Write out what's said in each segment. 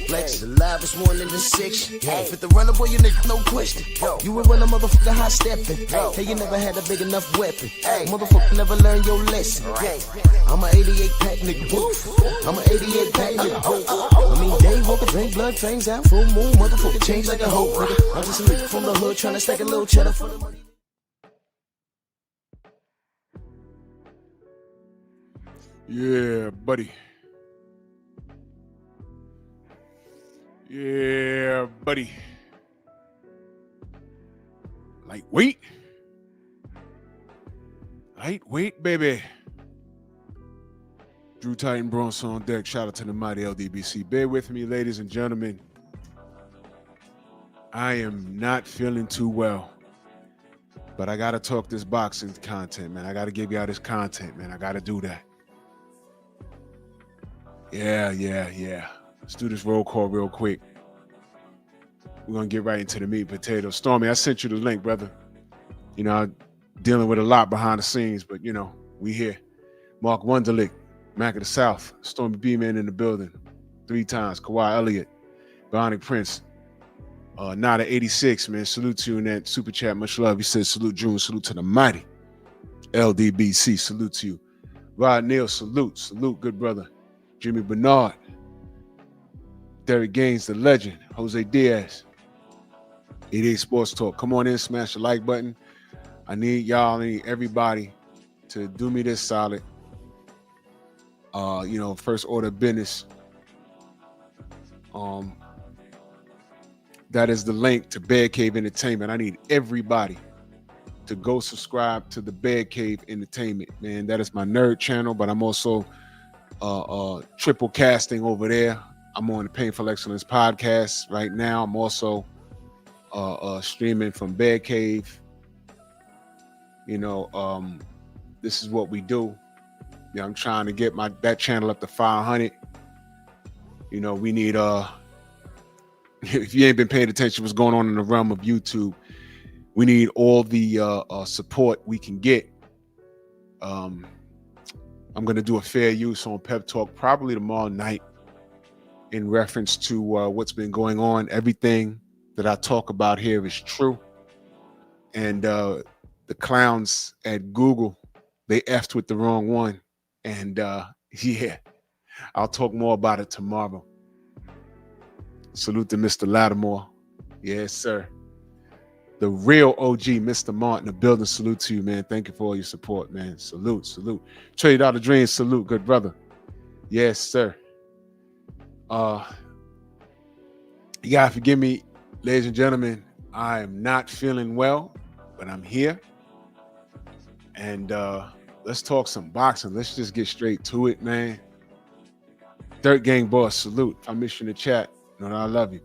flex. The live is more than the six. Fit the runner, boy, you nigga, no question. You will run a motherfucker high stepping. Hey, you never had a big enough weapon. Motherfucker never learned your lesson. I'm a 88 pack nigga. I'm a 88 pack nigga. I mean, day walker, drink blood, fangs out, full moon, motherfucker change like a hoe, nigga. I'm just a nigga from the hood trying to stack a little cheddar for the money. Yeah, buddy. Yeah, buddy. Lightweight. Lightweight, baby. Drew Titan Bronson on deck. Shout out to the mighty LDBC. Bear with me, ladies and gentlemen. I am not feeling too well. But I got to talk this boxing content, man. I got to give y'all this content, man. I got to do that. Yeah. Let's do this roll call real quick. We're going to get right into the meat and potatoes. Stormy, I sent you the link, brother. You know, I'm dealing with a lot behind the scenes, but, you know, we here. Mark Wunderlich, Mac of the South, Stormy B-Man in the building 3 times, Kawhi Elliott, Bionic Prince, Nada 86, man. Salute to you in that super chat. Much love. He said, salute June, salute to the mighty LDBC, salute to you. Rod Neal, salute, good brother. Jimmy Bernard, Derek Gaines, the legend, Jose Diaz, 88 Sports Talk. Come on in, smash the like button. I need everybody to do me this solid. You know, first order of business. That is the link to Bear Cave Entertainment. I need everybody to go subscribe to the Bear Cave Entertainment, man. That is my nerd channel, but I'm also triple casting over there. I'm on the Painful Excellence podcast right now. I'm also streaming from Bear Cave. You know, this is what we do. Yeah, I'm trying to get that channel up to 500. You know, we need if you ain't been paying attention to what's going on in the realm of YouTube, we need all the support we can get. I'm going to do a fair use on Pep Talk probably tomorrow night in reference to what's been going on. Everything that I talk about here is true. And the clowns at Google, they effed with the wrong one. And yeah, I'll talk more about it tomorrow. Salute to Mr. Lattimore. Yes, sir. The real OG, Mr. Martin, the building. Salute to you, man. Thank you for all your support, man. Salute. Trade out of dreams. Salute, good brother. Yes, sir. You gotta forgive me, ladies and gentlemen. I am not feeling well, but I'm here. And let's talk some boxing. Let's just get straight to it, man. Dirt Gang Boss, salute. If I miss you in the chat, know that I love you.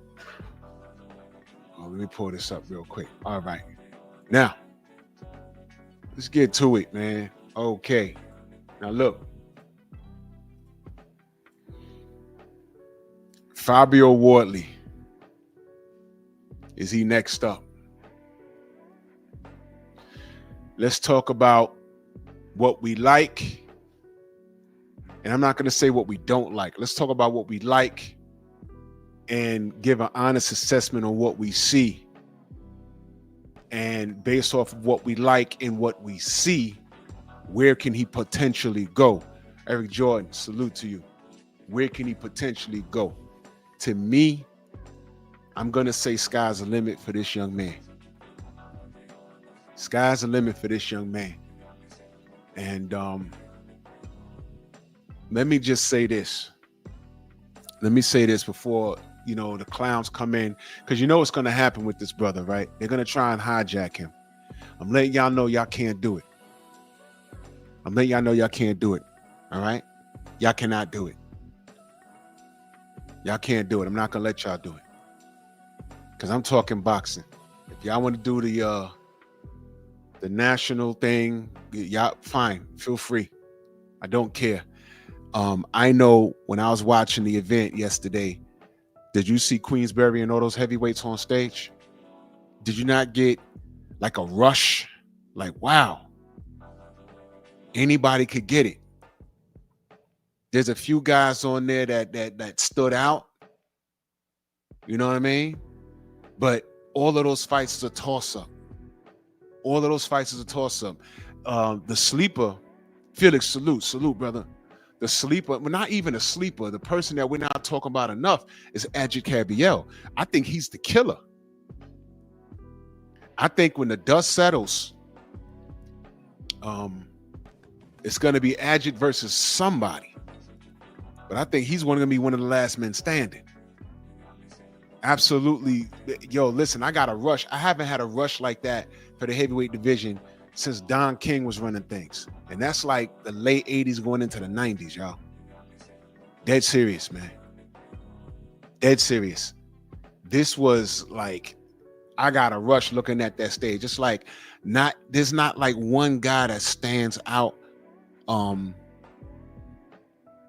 Let me pull this up real quick. All right. Now, let's get to it, man. Okay. Now, look. Fabio Wardley. Is he next up? Let's talk about what we like. And I'm not going to say what we don't like. Let's talk about what we like and give an honest assessment on what we see. And based off of what we like and what we see, where can he potentially go? Eric Jordan, salute to you. Where can he potentially go? To me, I'm going to say sky's the limit for this young man. Sky's the limit for this young man. And let me just say this. Let me say this before, you know, the clowns come in, because you know what's going to happen with this brother, right? They're going to try and hijack him. I'm letting y'all know y'all can't do it. I'm letting y'all know y'all can't do it. All right? Y'all cannot do it. Y'all can't do it. I'm not going to let y'all do it. Because I'm talking boxing. If y'all want to do the national thing, y'all fine. Feel free. I don't care. I know when I was watching the event yesterday, did you see Queensberry and all those heavyweights on stage? Did you not get like a rush? Like, wow, anybody could get it. There's a few guys on there that stood out, You know what I mean? But all of those fights is a toss-up. All of those fights is a toss-up. The sleeper, Felix, salute, brother. The sleeper, well, not even a sleeper. The person that we're not talking about enough is Adjit Cabiel. I think he's the killer. I think when the dust settles, it's going to be Adjit versus somebody. But I think he's going to be one of the last men standing. Absolutely. Yo, listen, I got a rush. I haven't had a rush like that for the heavyweight division since Don King was running things. And that's like the late 80s going into the 90s, y'all. Dead serious, man. Dead serious. This was like, I got a rush looking at that stage. It's like there's not like one guy that stands out.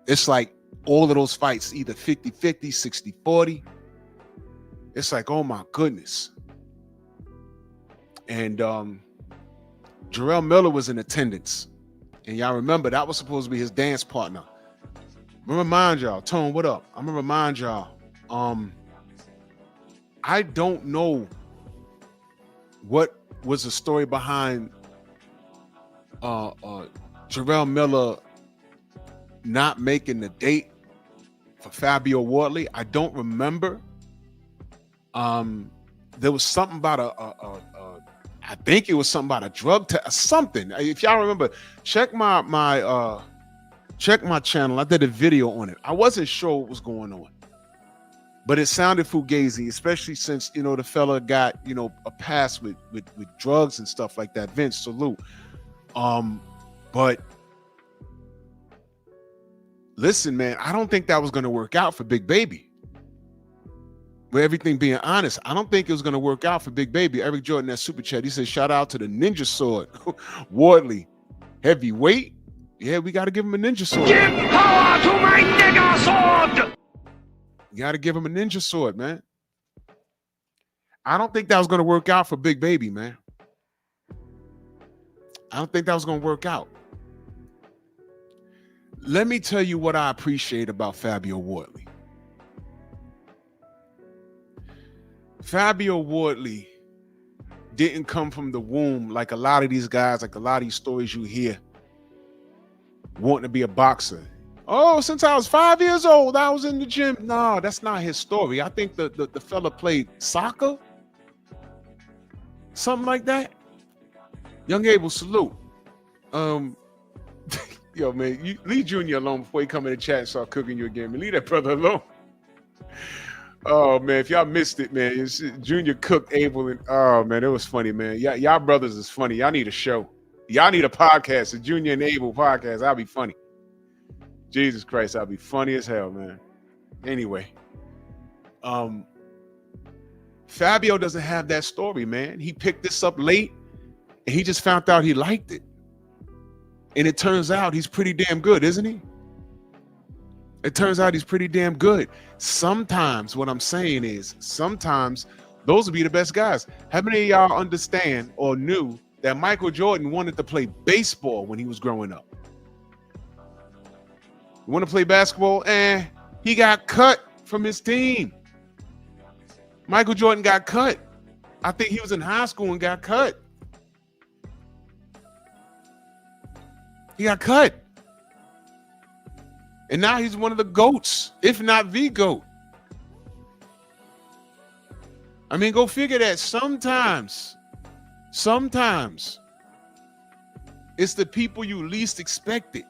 It's like all of those fights, either 50-50, 60-40. It's like, oh my goodness. And Jarrell Miller was in attendance. And y'all remember that was supposed to be his dance partner. I'm gonna remind y'all, Tone, what up? I'm gonna remind y'all. I don't know what was the story behind Jarrell Miller not making the date for Fabio Wardley. I don't remember. There was something about I think it was something about a drug test, something. If y'all remember, check my channel. I did a video on it. I wasn't sure what was going on, but it sounded fugazi, especially since, you know, the fella got, you know, a pass with drugs and stuff like that. Vince, salute. But listen, man, I don't think that was going to work out for Big Baby. With everything being honest, I don't think it was going to work out for Big Baby. Eric Jordan, that super chat, he said, shout out to the Ninja Sword. Wardley, heavyweight. Yeah, we got to give him a Ninja Sword. Give power to my nigga sword! You got to give him a Ninja Sword, man. I don't think that was going to work out for Big Baby, man. I don't think that was going to work out. Let me tell you what I appreciate about Fabio Wardley. Fabio Wardley didn't come from the womb like a lot of these guys, like a lot of these stories you hear, wanting to be a boxer. Oh, since I was 5 years old, I was in the gym. No, that's not his story. I think the fella played soccer, something like that. Young Abel, salute. Yo, man, you leave Junior alone before he come in the chat and start cooking you again. Man, leave that brother alone. Oh man, if y'all missed it, man, Junior cooked Abel, and oh man, it was funny, man. Y'all brothers is funny. Y'all need a show. Y'all need a podcast, a Junior and Abel podcast. I'll be funny. Jesus Christ, I'll be funny as hell, man. Anyway, Fabio doesn't have that story, man. He picked this up late, and he just found out he liked it, and it turns out he's pretty damn good, isn't he? It turns out he's pretty damn good. Sometimes what I'm saying is, sometimes those will be the best guys. How many of y'all understand or knew that Michael Jordan wanted to play baseball when he was growing up? You want to play basketball? He got cut from his team. Michael Jordan got cut. I think he was in high school and got cut. He got cut. And now he's one of the GOATs, if not the GOAT. I mean, go figure that. Sometimes it's the people you least expect it.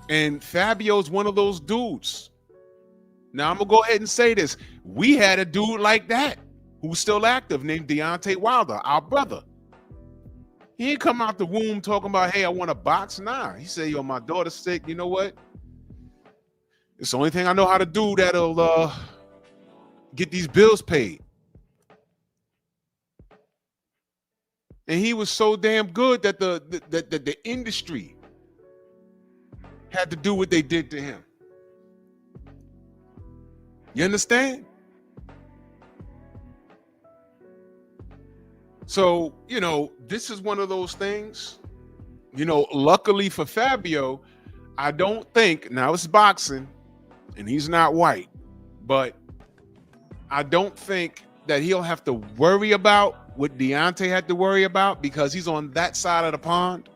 And Fabio's one of those dudes. Now, I'm going to go ahead and say this. We had a dude like that who's still active named Deontay Wilder, our brother. He ain't come out the womb talking about, hey, I want to box. Nah, he said, yo, my daughter's sick. You know what? It's the only thing I know how to do that'll get these bills paid. And he was so damn good that the industry had to do what they did to him. You understand? So, you know, this is one of those things, you know, luckily for Fabio, I don't think, now it's boxing and he's not white. But I don't think that he'll have to worry about what Deontay had to worry about because he's on that side of the pond.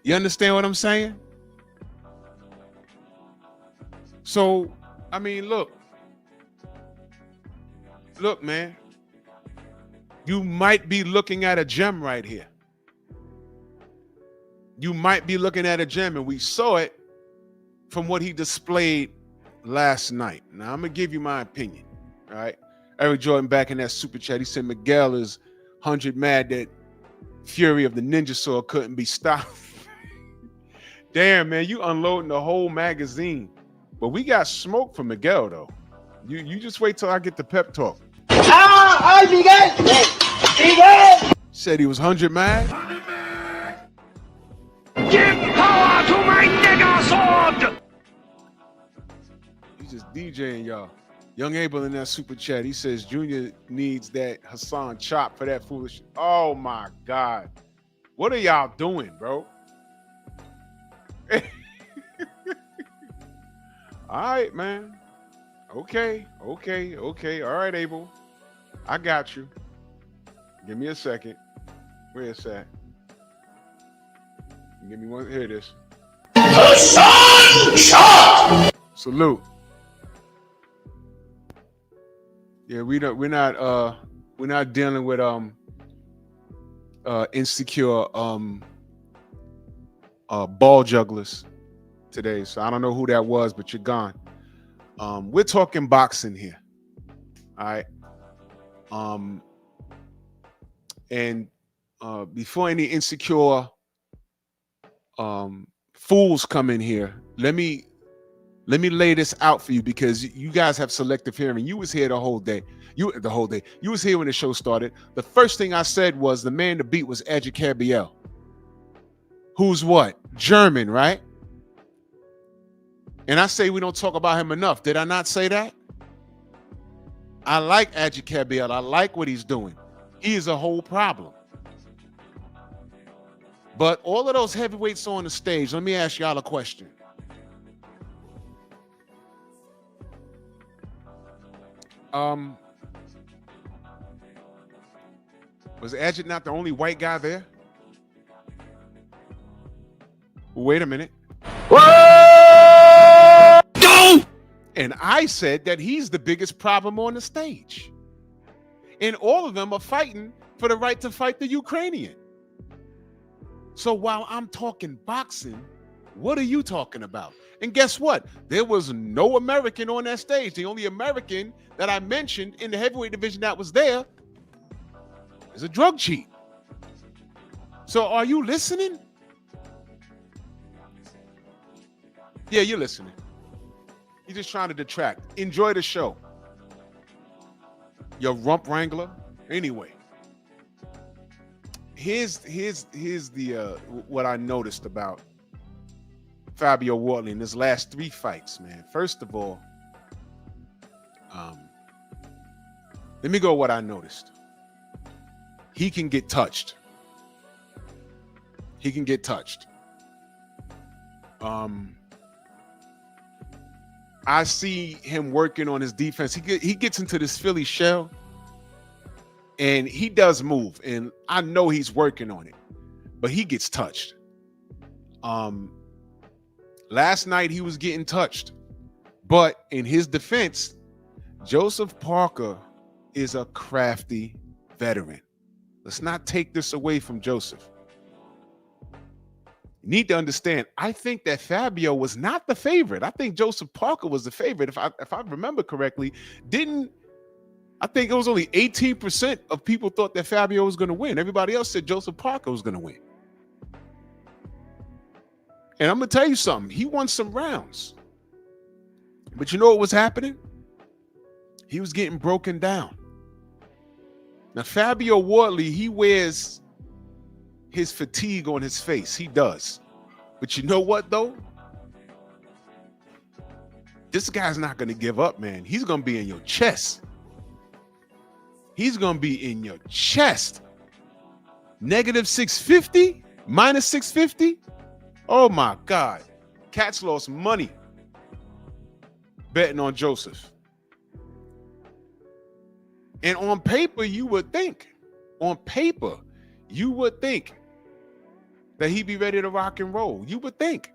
You understand what I'm saying? So, I mean, look, man, you might be looking at a gem right here. You might be looking at a gem, and we saw it from what he displayed last night. Now, I'm going to give you my opinion, all right? Eric Jordan back in that super chat, he said Miguel is 100 mad that Fury of the Ninja Sword couldn't be stopped. Damn, man, you unloading the whole magazine. But we got smoke from Miguel, though. You just wait till I get the pep talk. Miguel! Said he was 100 mad. Give power to my nigga sword! He's just DJing y'all. Young Abel in that super chat, he says Junior needs that Hassan chop for that foolish. Oh my God. What are y'all doing, bro? All right, man. Okay. All right, Abel. I got you. Give me a second. Where is that? Give me one. Here it is. Salute. Yeah, we're not dealing with insecure ball jugglers today. So I don't know who that was, but you're gone. We're talking boxing here. All right. And before any insecure fools come in here, let me lay this out for you because you guys have selective hearing. You was here the whole day. You was here when the show started. The first thing I said was the man to beat was Edgy Cabiel. Who's what? German, right? And I say we don't talk about him enough. Did I not say that? I like Edgy Cabiel. I like what he's doing. He is a whole problem. But all of those heavyweights on the stage, let me ask y'all a question. Was Edgy not the only white guy there? Wait a minute. And I said that he's the biggest problem on the stage. And all of them are fighting for the right to fight the Ukrainian. So while I'm talking boxing, what are you talking about? And guess what? There was no American on that stage. The only American that I mentioned in the heavyweight division that was there is a drug cheat. So are you listening? Yeah, you're listening. You're just trying to detract. Enjoy the show. Your rump wrangler. Anyway, here's the what I noticed about Fabio Wardley in his last 3 fights, man. First of all, let me go what I noticed. He can get touched. He can get touched. I see him working on his defense. He gets into this Philly shell, and he does move, and I know he's working on it, but he gets touched. Last night he was getting touched, but in his defense, Joseph Parker is a crafty veteran. Let's not take this away from Joseph. You need to understand, I think that Fabio was not the favorite. I think Joseph Parker was the favorite. If I remember correctly, I think it was only 18% of people thought that Fabio was going to win. Everybody else said Joseph Parker was going to win. And I'm going to tell you something. He won some rounds. But you know what was happening? He was getting broken down. Now, Fabio Wardley, he wears his fatigue on his face. He does. But you know what, though? This guy's not going to give up, man. He's going to be in your chest. He's going to be in your chest. Negative 650? Minus 650? Oh, my God. Cats lost money. betting on Joseph. And on paper, you would think that he'd be ready to rock and roll. You would think.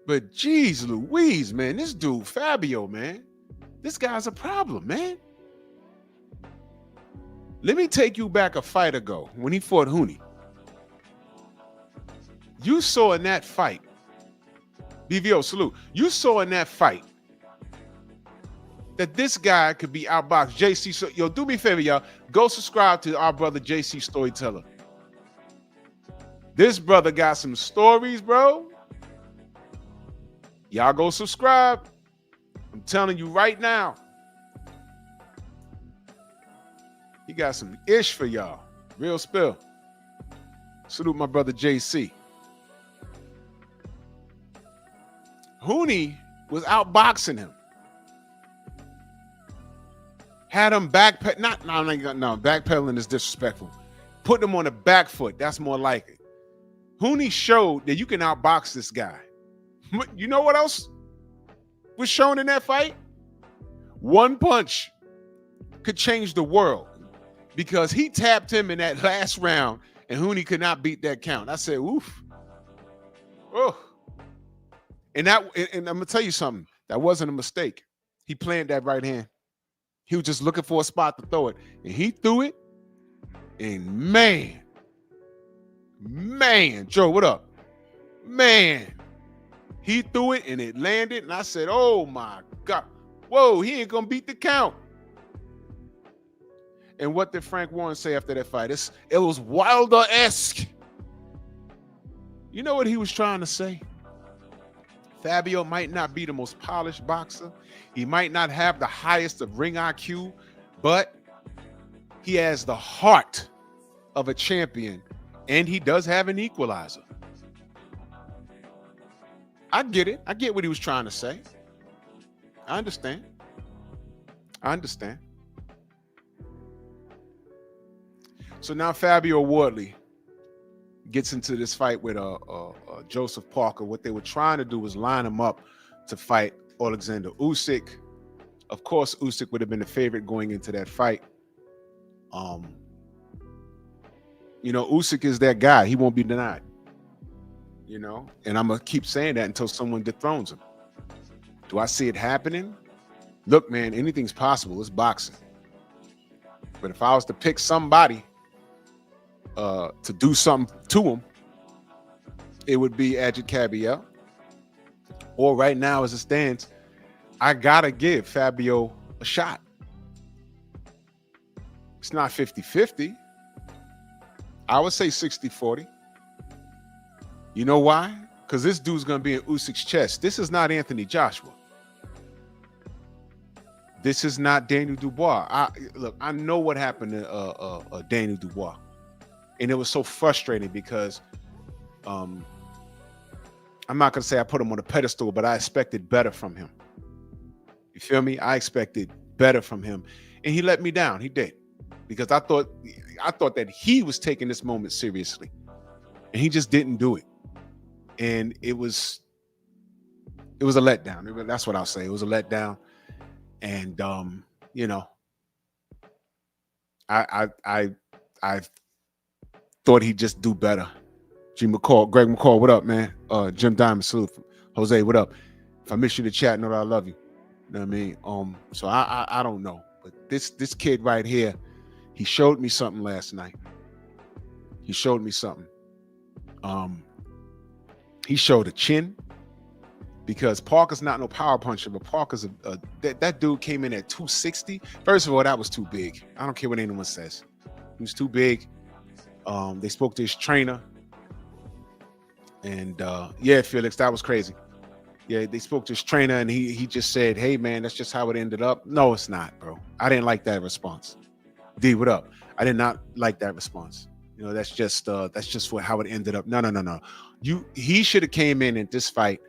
But geez Louise, man, this dude, Fabio, man, this guy's a problem, man. Let me take you back a fight ago when he fought Huni. You saw in that fight, BVO, salute. You saw in that fight that this guy could be outboxed. JC, so yo, do me a favor, y'all. Go subscribe to our brother JC Storyteller. This brother got some stories, bro. Y'all go subscribe. I'm telling you right now. He got some ish for y'all. Real spill. Salute my brother JC. Huni was outboxing him. Had him backpedaling is disrespectful. Put him on the back foot. That's more like it. Huni showed that you can outbox this guy. You know what else was shown in that fight? One punch could change the world because he tapped him in that last round and Huni could not beat that count. I said, oof. Oh. And I'm gonna tell you something. That wasn't a mistake. He planned that right hand. He was just looking for a spot to throw it. And he threw it. And man, Joe, what up? Man, he threw it and it landed. And I said, oh my God. Whoa, he ain't gonna beat the count. And what did Frank Warren say after that fight? It was Wilder-esque. You know what he was trying to say? Fabio might not be the most polished boxer. He might not have the highest of ring IQ, but he has the heart of a champion, and he does have an equalizer. I get it. I get what he was trying to say. I understand. So now Fabio Wardley gets into this fight with Joseph Parker. What they were trying to do was line him up to fight Alexander Usyk. Of course, Usyk would have been the favorite going into that fight. Usyk is that guy. He won't be denied. And I'm going to keep saying that until someone dethrones him. Do I see it happening? Look, man, anything's possible. It's boxing. But if I was to pick somebody to do something to him, it would be Ajit Kabiel. Or right now, as it stands, I got to give Fabio a shot. It's not 50-50. I would say 60-40. You know why? Because this dude's going to be in Usyk's chest. This is not Anthony Joshua. This is not Daniel Dubois. I know what happened to Daniel Dubois. And it was so frustrating because I'm not going to say I put him on a pedestal, but I expected better from him. You feel me? I expected better from him. And he let me down. He did. Because I thought that he was taking this moment seriously. And he just didn't do it. And it was a letdown. That's what I'll say. It was a letdown. And I thought he'd just do better. Greg McCall, what up, man? Jim Diamond, salute. Jose, what up? If I miss you in the chat, know that I love you. You know what I mean? So I don't know. But this kid right here, he showed me something last night. He showed me something. He showed a chin. Because Parker's not no power puncher, but Parker's that dude came in at 260. First of all, that was too big. I don't care what anyone says. He was too big. They spoke to his trainer. And yeah, Felix, that was crazy. Yeah, they spoke to his trainer and he just said, hey man, that's just how it ended up. No, it's not, bro. I didn't like that response. D, what up? I did not like that response. That's just for how it ended up. No. He should have came in this fight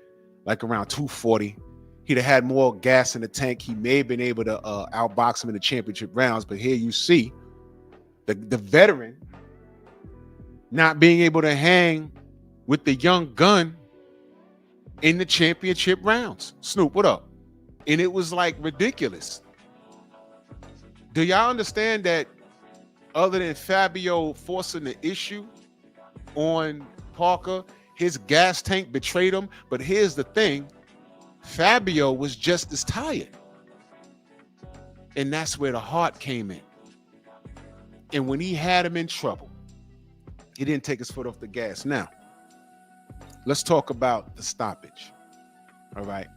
like around 240. He'd have had more gas in the tank. He may have been able to outbox him in the championship rounds. But here you see the veteran not being able to hang with the young gun in the championship rounds. Snoop, what up? And it was like ridiculous. Do y'all understand that other than Fabio forcing the issue on Parker, his gas tank betrayed him? But here's the thing, Fabio was just as tired. And that's where the heart came in. And when he had him in trouble, he didn't take his foot off the gas. Now, let's talk about the stoppage. All right.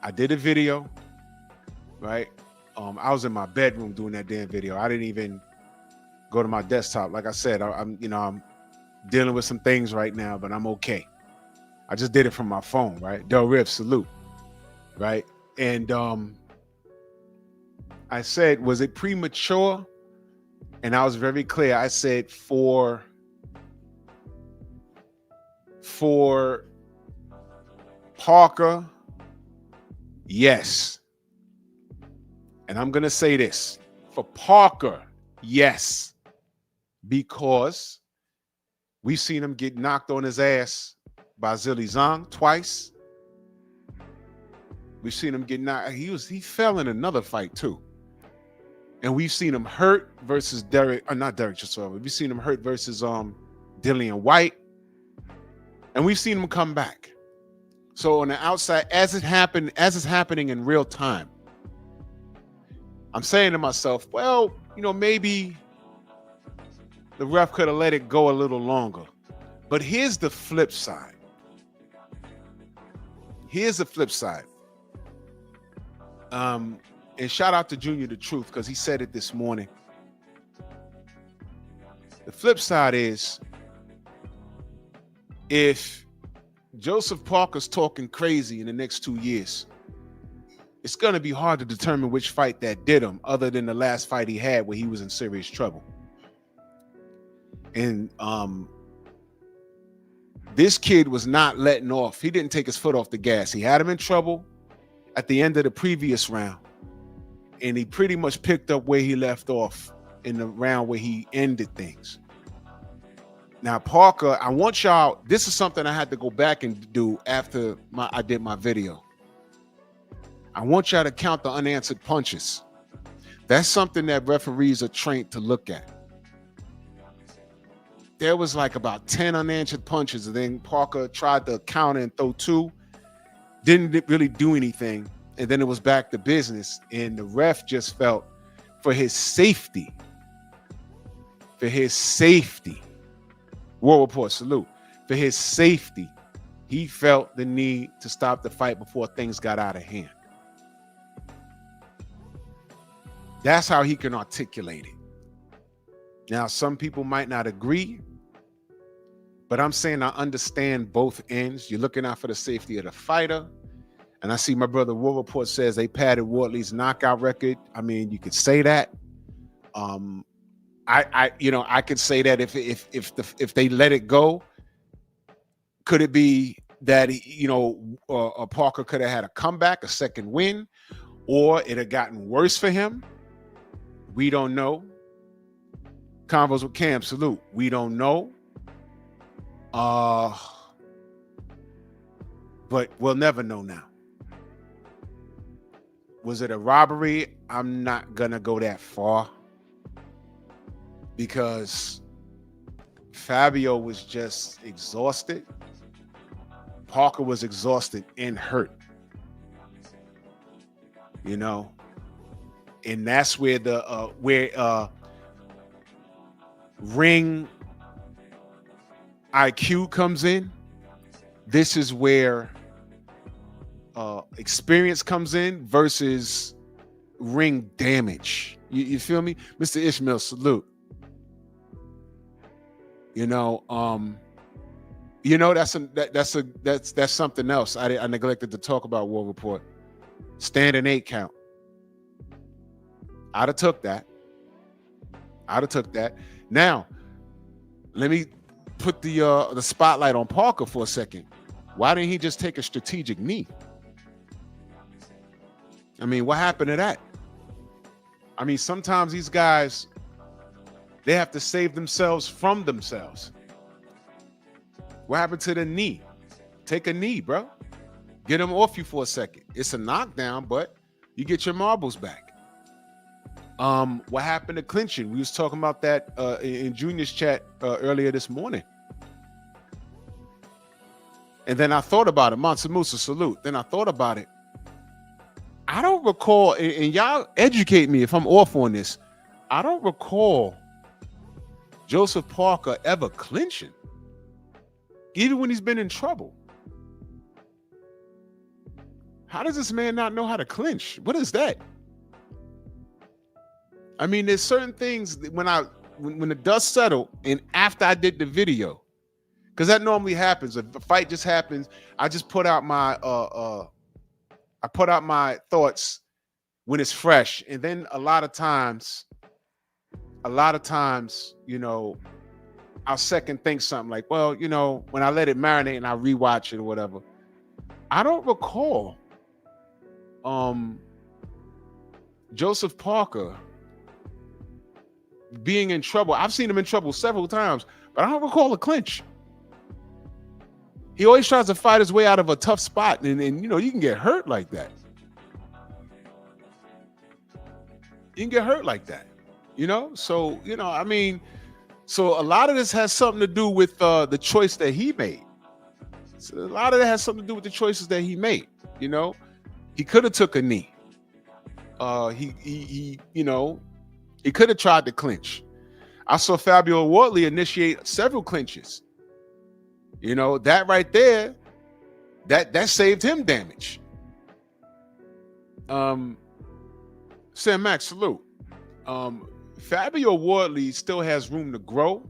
I did a video, right? I was in my bedroom doing that damn video. I didn't even go to my desktop. Like I said, I'm dealing with some things right now, but I'm okay. I just did it from my phone, right? Del Riv, salute, right? And I said, was it premature? And I was very clear. I said for Parker, yes. And I'm going to say this. For Parker, yes. Because we've seen him get knocked on his ass by Zilly Zhang twice. We've seen him get knocked. He fell in another fight too. And we've seen him hurt versus not Derek Chisora. We've seen him hurt versus Dillian White. And we've seen him come back. So on the outside, as it's happening in real time, I'm saying to myself, well, maybe the ref could have let it go a little longer. But here's the flip side. And shout out to Junior the Truth, because he said it this morning. The flip side is, if Joseph Parker's talking crazy in the next 2 years, it's going to be hard to determine which fight that did him, other than the last fight he had where he was in serious trouble. And this kid was not letting off. He didn't take his foot off the gas. He had him in trouble at the end of the previous round, and he pretty much picked up where he left off in the round where he ended things. Now, Parker, I want y'all, this is something I had to go back and do after I did my video. I want y'all to count the unanswered punches. That's something that referees are trained to look at. There was like about 10 unanswered punches, and then Parker tried to counter and throw 2. Didn't really do anything, and then it was back to business, and the ref just felt for his safety, War Report, salute, for his safety, he felt the need to stop the fight before things got out of hand. That's how he can articulate it. Now, some people might not agree, but I'm saying I understand both ends. You're looking out for the safety of the fighter. And I see my brother War Report says they padded Wardley's knockout record. I mean, you could say that. I could say that if they let it go, could it be that Parker could have had a comeback, a second win, or it had gotten worse for him? We don't know. Convos with Cam, salute. We don't know. But we'll never know now. Was it a robbery? I'm not gonna go that far, because Fabio was just exhausted. Parker was exhausted and hurt. And that's where the ring IQ comes in. This is where experience comes in versus ring damage. You feel me? Mr. Ishmael, salute. That's something else. I neglected to talk about. War Report. Standing 8 count. I'd have took that. Now, let me put the spotlight on Parker for a second. Why didn't he just take a strategic knee? I mean, what happened to that? I mean, sometimes these guys, they have to save themselves from themselves. What happened to the knee? Take a knee, bro. Get him off you for a second. It's a knockdown, but you get your marbles back. What happened to clinching? We was talking about that in Junior's chat earlier this morning. And then I thought about it. Mansa Musa, salute. Then I thought about it. I don't recall, and y'all educate me if I'm off on this. I don't recall Joseph Parker ever clinching, even when he's been in trouble. How does this man not know how to clinch? What is that? I mean, there's certain things that when the dust settled and after I did the video, because that normally happens. If a fight just happens, I just put out my thoughts when it's fresh, and then a lot of times, you know, I'll second think something like, well, you know, when I let it marinate and I rewatch it or whatever. I don't recall Joseph Parker being in trouble. I've seen him in trouble several times, but I don't recall a clinch. He always tries to fight his way out of a tough spot, and you know, you can get hurt like that. You can get hurt like that, you know? So, you know, I mean, so a lot of this has something to do with the choice that he made. So a lot of it has something to do with the choices that he made, you know? He could have took a knee. He you know, he could have tried to clinch. I saw Fabio Wardley initiate several clinches. You know, that right there, that saved him damage. Sam Max, salute. Fabio Wardley still has room to grow.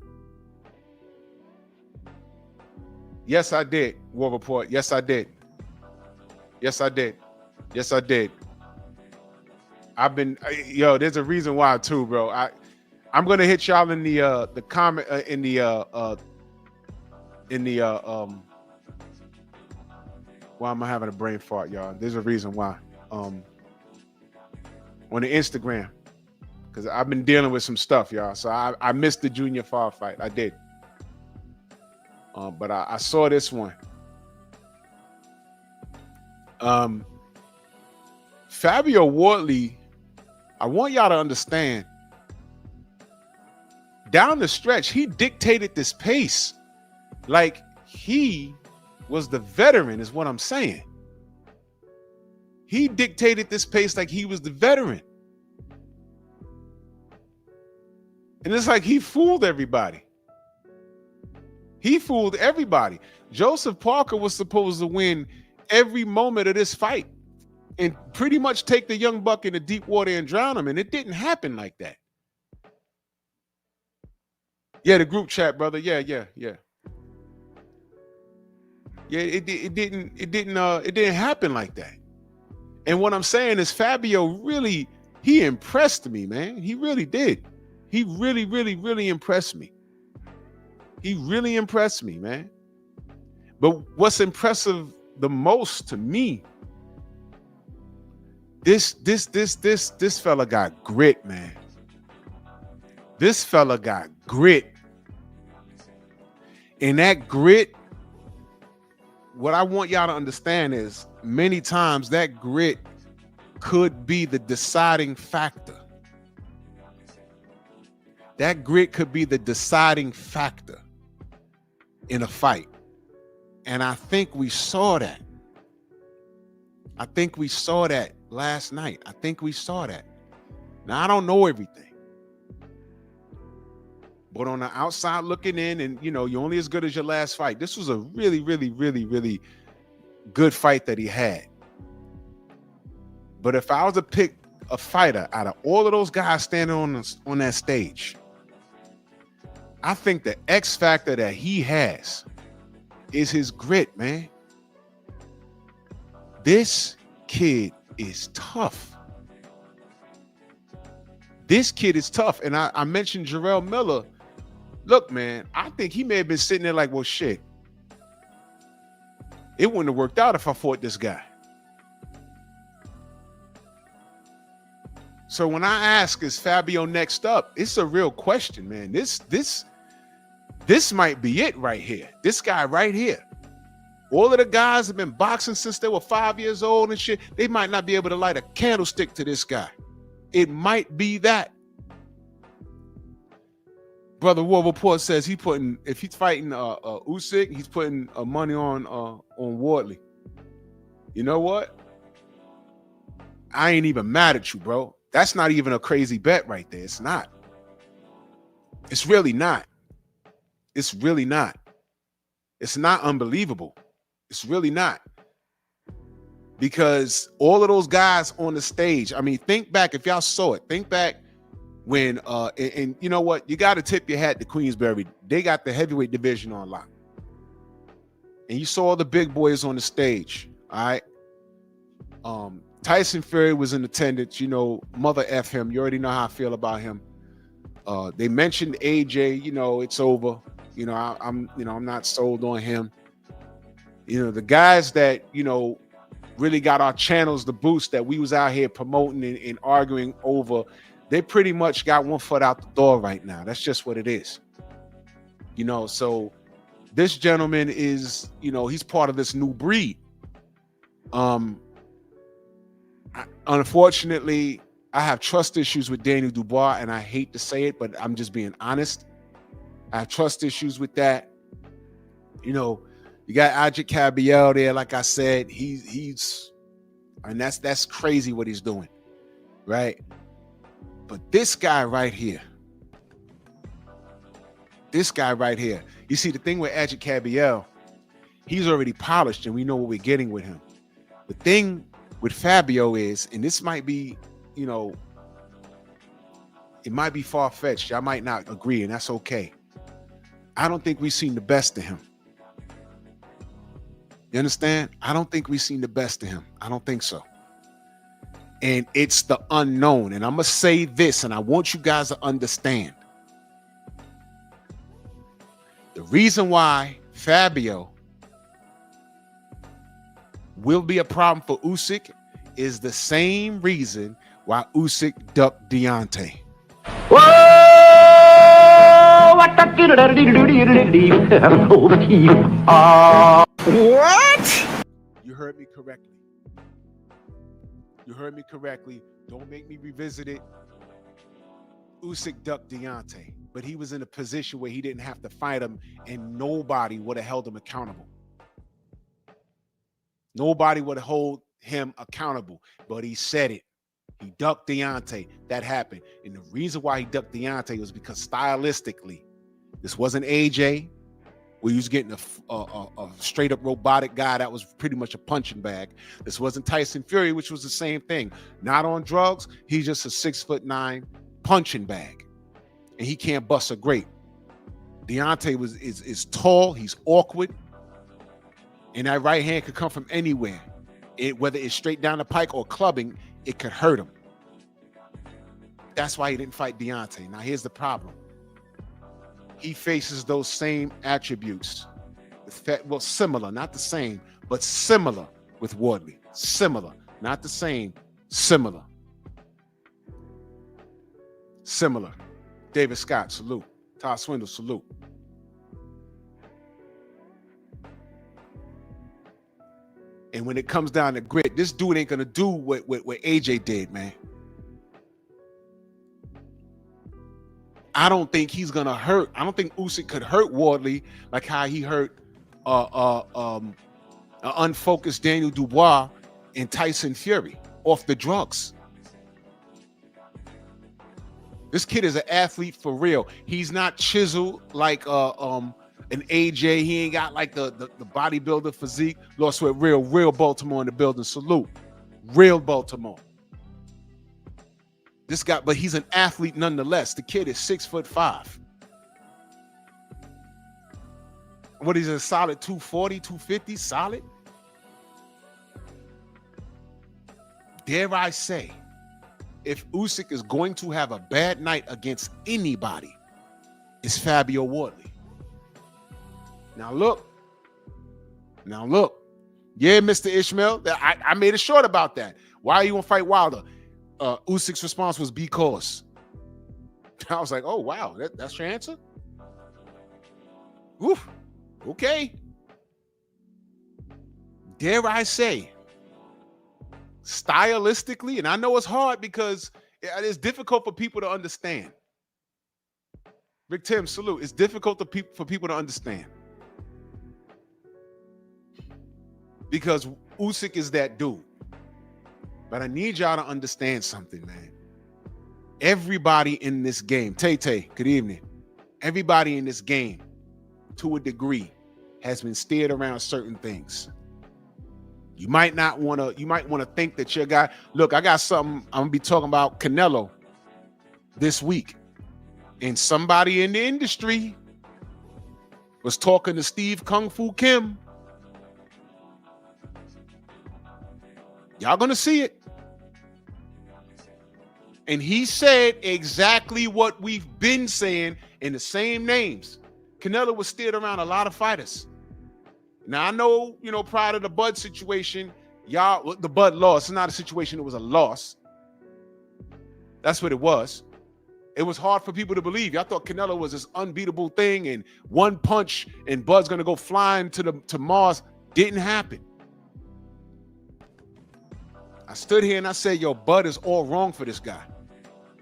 Yes, I did. War Report. Yes, I did. Yes, I did. Yes, I did. There's a reason why too, bro. I'm gonna hit y'all in the comment why am I having a brain fart, y'all? There's a reason why. On the Instagram, because I've been dealing with some stuff, y'all. So I missed the Junior Fall fight. I did. But I saw this one. Fabio Wardley, I want y'all to understand, down the stretch, he dictated this pace. Like he was the veteran, is what I'm saying. He dictated this pace like he was the veteran. And it's like he fooled everybody. He fooled everybody. Joseph Parker was supposed to win every moment of this fight and pretty much take the young buck in the deep water and drown him. And it didn't happen like that. Yeah, the group chat, brother. Yeah. Yeah, it didn't happen like that. And what I'm saying is Fabio really, he impressed me, man. He really did. He really, really, really impressed me. He really impressed me, man. But what's impressive the most to me, this fella got grit, man. This fella got grit. And that grit, what I want y'all to understand is many times that grit could be the deciding factor. That grit could be the deciding factor in a fight. And I think we saw that. I think we saw that last night. I think we saw that. Now, I don't know everything. But on the outside looking in, and you know, you're only as good as your last fight. This was a really, really, really, really good fight that he had. But if I was to pick a fighter out of all of those guys standing on that stage, I think the X factor that he has is his grit, man. This kid is tough. This kid is tough. And I mentioned Jarrell Miller. Look, man, I think he may have been sitting there like, well, shit, it wouldn't have worked out if I fought this guy. So when I ask, is Fabio next up? It's a real question, man. This might be it right here. This guy right here. All of the guys have been boxing since they were 5 years old and shit. They might not be able to light a candlestick to this guy. It might be that. Brother War Report says if he's fighting Usyk, he's putting money on Wardley. You know what? I ain't even mad at you, bro. That's not even a crazy bet right there. It's not. It's really not. It's really not. It's not unbelievable. It's really not. Because all of those guys on the stage, I mean, think back, if y'all saw it, think back when, and you know what? You got to tip your hat to Queensberry. They got the heavyweight division on lock. And you saw the big boys on the stage, all right? Tyson Fury was in attendance, you know, mother F him. You already know how I feel about him. They mentioned AJ, you know, it's over. You know, I'm not sold on him. You know, the guys that, you know, really got our channels the boost that we was out here promoting and arguing over, they pretty much got one foot out the door right now. That's just what it is. You know, so this gentleman is, you know, he's part of this new breed. Unfortunately, I have trust issues with Daniel Dubois, and I hate to say it, but I'm just being honest. I have trust issues with that. You know, you got Ajit Cabiel there, like I said, he's and that's crazy what he's doing, right? But this guy right here, you see, the thing with Ajit Cabiel, he's already polished, and we know what we're getting with him. The thing with Fabio is, and this might be, you know, it might be far-fetched. I might not agree, and that's okay. I don't think we've seen the best of him. You understand? I don't think we've seen the best of him. I don't think so. And it's the unknown. And I'm going to say this, and I want you guys to understand. The reason why Fabio will be a problem for Usyk is the same reason why Usyk ducked Deontay. What? You heard me correctly. You heard me correctly. Don't make me revisit it. Usyk ducked Deontay, but he was in a position where he didn't have to fight him, and nobody would have held him accountable. Nobody would hold him accountable, but he said it. He ducked Deontay. That happened. And the reason why he ducked Deontay was because stylistically, this wasn't AJ, where he was getting a straight up robotic guy that was pretty much a punching bag. This wasn't Tyson Fury, which was the same thing. Not on drugs. He's just a 6'9" punching bag, and he can't bust a grape. Deontay is tall. He's awkward, and that right hand could come from anywhere. Whether it's straight down the pike or clubbing, it could hurt him. That's why he didn't fight Deontay. Now here's the problem. He faces those same attributes. Well, similar, not the same, but similar with Wardley. Similar, not the same, similar. Similar. David Scott, salute. Todd Swindle, salute. And when it comes down to grit, this dude ain't gonna do what AJ did, man. I don't think he's gonna hurt. I don't think Usyk could hurt Wardley like how he hurt an unfocused Daniel Dubois and Tyson Fury off the drugs. This kid is an athlete for real. He's not chiseled like an AJ. He ain't got like the bodybuilder physique. Lost with real Baltimore in the building. Salute. Real Baltimore. This guy, but he's an athlete nonetheless. The kid is 6'5". What is a solid 240, 250? Solid? Dare I say, if Usyk is going to have a bad night against anybody, it's Fabio Wardley. Now look. Yeah, Mr. Ishmael, I made a short about that. Why are you gonna fight Wilder? Usyk's response was because. I was like, oh wow, that's your answer? Oof. Okay. dare I say, stylistically, and I know it's hard because it's difficult for people to understand. Big Tim, salute. It's difficult for people to understand. Because Usyk is that dude. But I need y'all to understand something, man. Everybody in this game, Tay, good evening. Everybody in this game, to a degree, has been steered around certain things. You might want to think that your guy, look, I got something, I'm gonna be talking about Canelo this week. And somebody in the industry was talking to Steve Kung Fu Kim. Y'all gonna see it. And he said exactly what we've been saying in the same names. Canelo was steered around a lot of fighters. Now, I know, prior to the Bud situation, the Bud loss. It's not a situation, it was a loss. That's what it was. It was hard for people to believe. Y'all thought Canelo was this unbeatable thing and one punch and Bud's going to go flying to Mars. Didn't happen. I stood here and I said, yo, Bud is all wrong for this guy.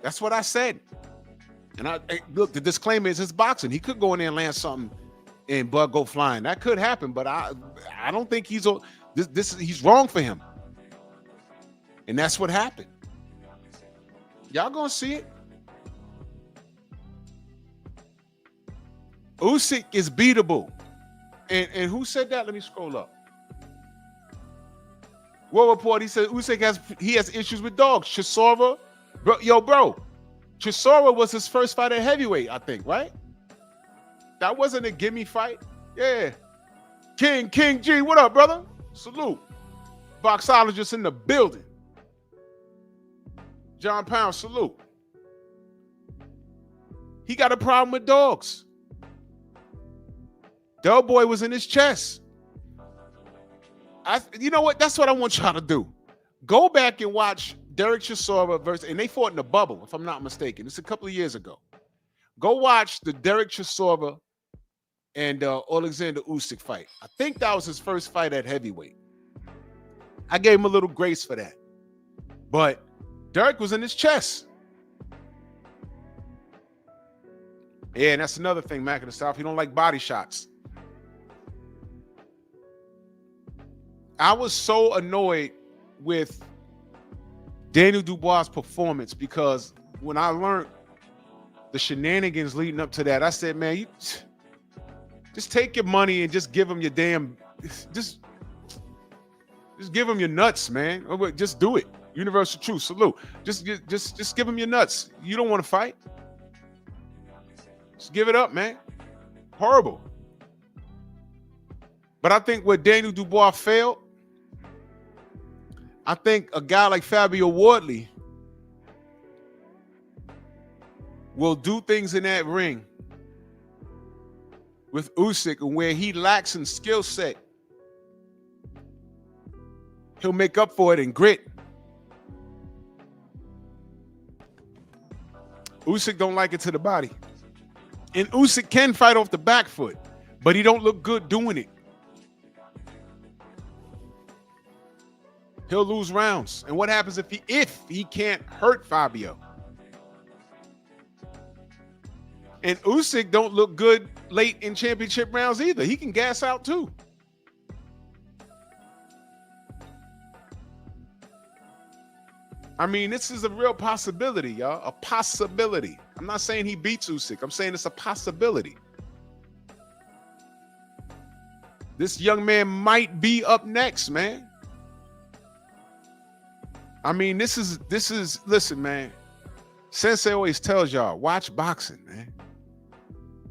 That's what I said. And look, the disclaimer is it's boxing. He could go in there and land something and Bud go flying. That could happen, but I don't think he's wrong for him. And that's what happened. Y'all gonna see it. Usyk is beatable. And who said that? Let me scroll up. World Report, he said Usyk has issues with dogs. Chisora, bro. Chisora was his first fight at heavyweight, I think, right? That wasn't a gimme fight. Yeah. King G, what up, brother? Salute. Boxologist in the building. John Pound, salute. He got a problem with dogs. Del Boy was in his chest. You know what? That's what I want y'all to do. Go back and watch Derek Chisora versus, and they fought in the bubble, if I'm not mistaken. It's a couple of years ago. Go watch the Derek Chisora and Alexander Usyk fight. I think that was his first fight at heavyweight. I gave him a little grace for that. But Derek was in his chest. Yeah, and that's another thing, Mac in the South. He don't like body shots. I was so annoyed with Daniel Dubois' performance because when I learned the shenanigans leading up to that, I said, man, you just take your money and just give him your damn, just give him your nuts, man. Just do it. Universal truth, salute. Just give him your nuts. You don't want to fight. Just give it up, man. Horrible. But I think where Daniel Dubois failed, I think a guy like Fabio Wardley will do things in that ring with Usyk, and where he lacks in skill set, he'll make up for it in grit. Usyk don't like it to the body. And Usyk can fight off the back foot, but he don't look good doing it. He'll lose rounds. And what happens if he can't hurt Fabio? And Usyk don't look good late in championship rounds either. He can gas out too. I mean, this is a real possibility, y'all. A possibility. I'm not saying he beats Usyk. I'm saying it's a possibility. This young man might be up next, man. I mean, this is listen, man. Sensei always tells y'all, watch boxing, man.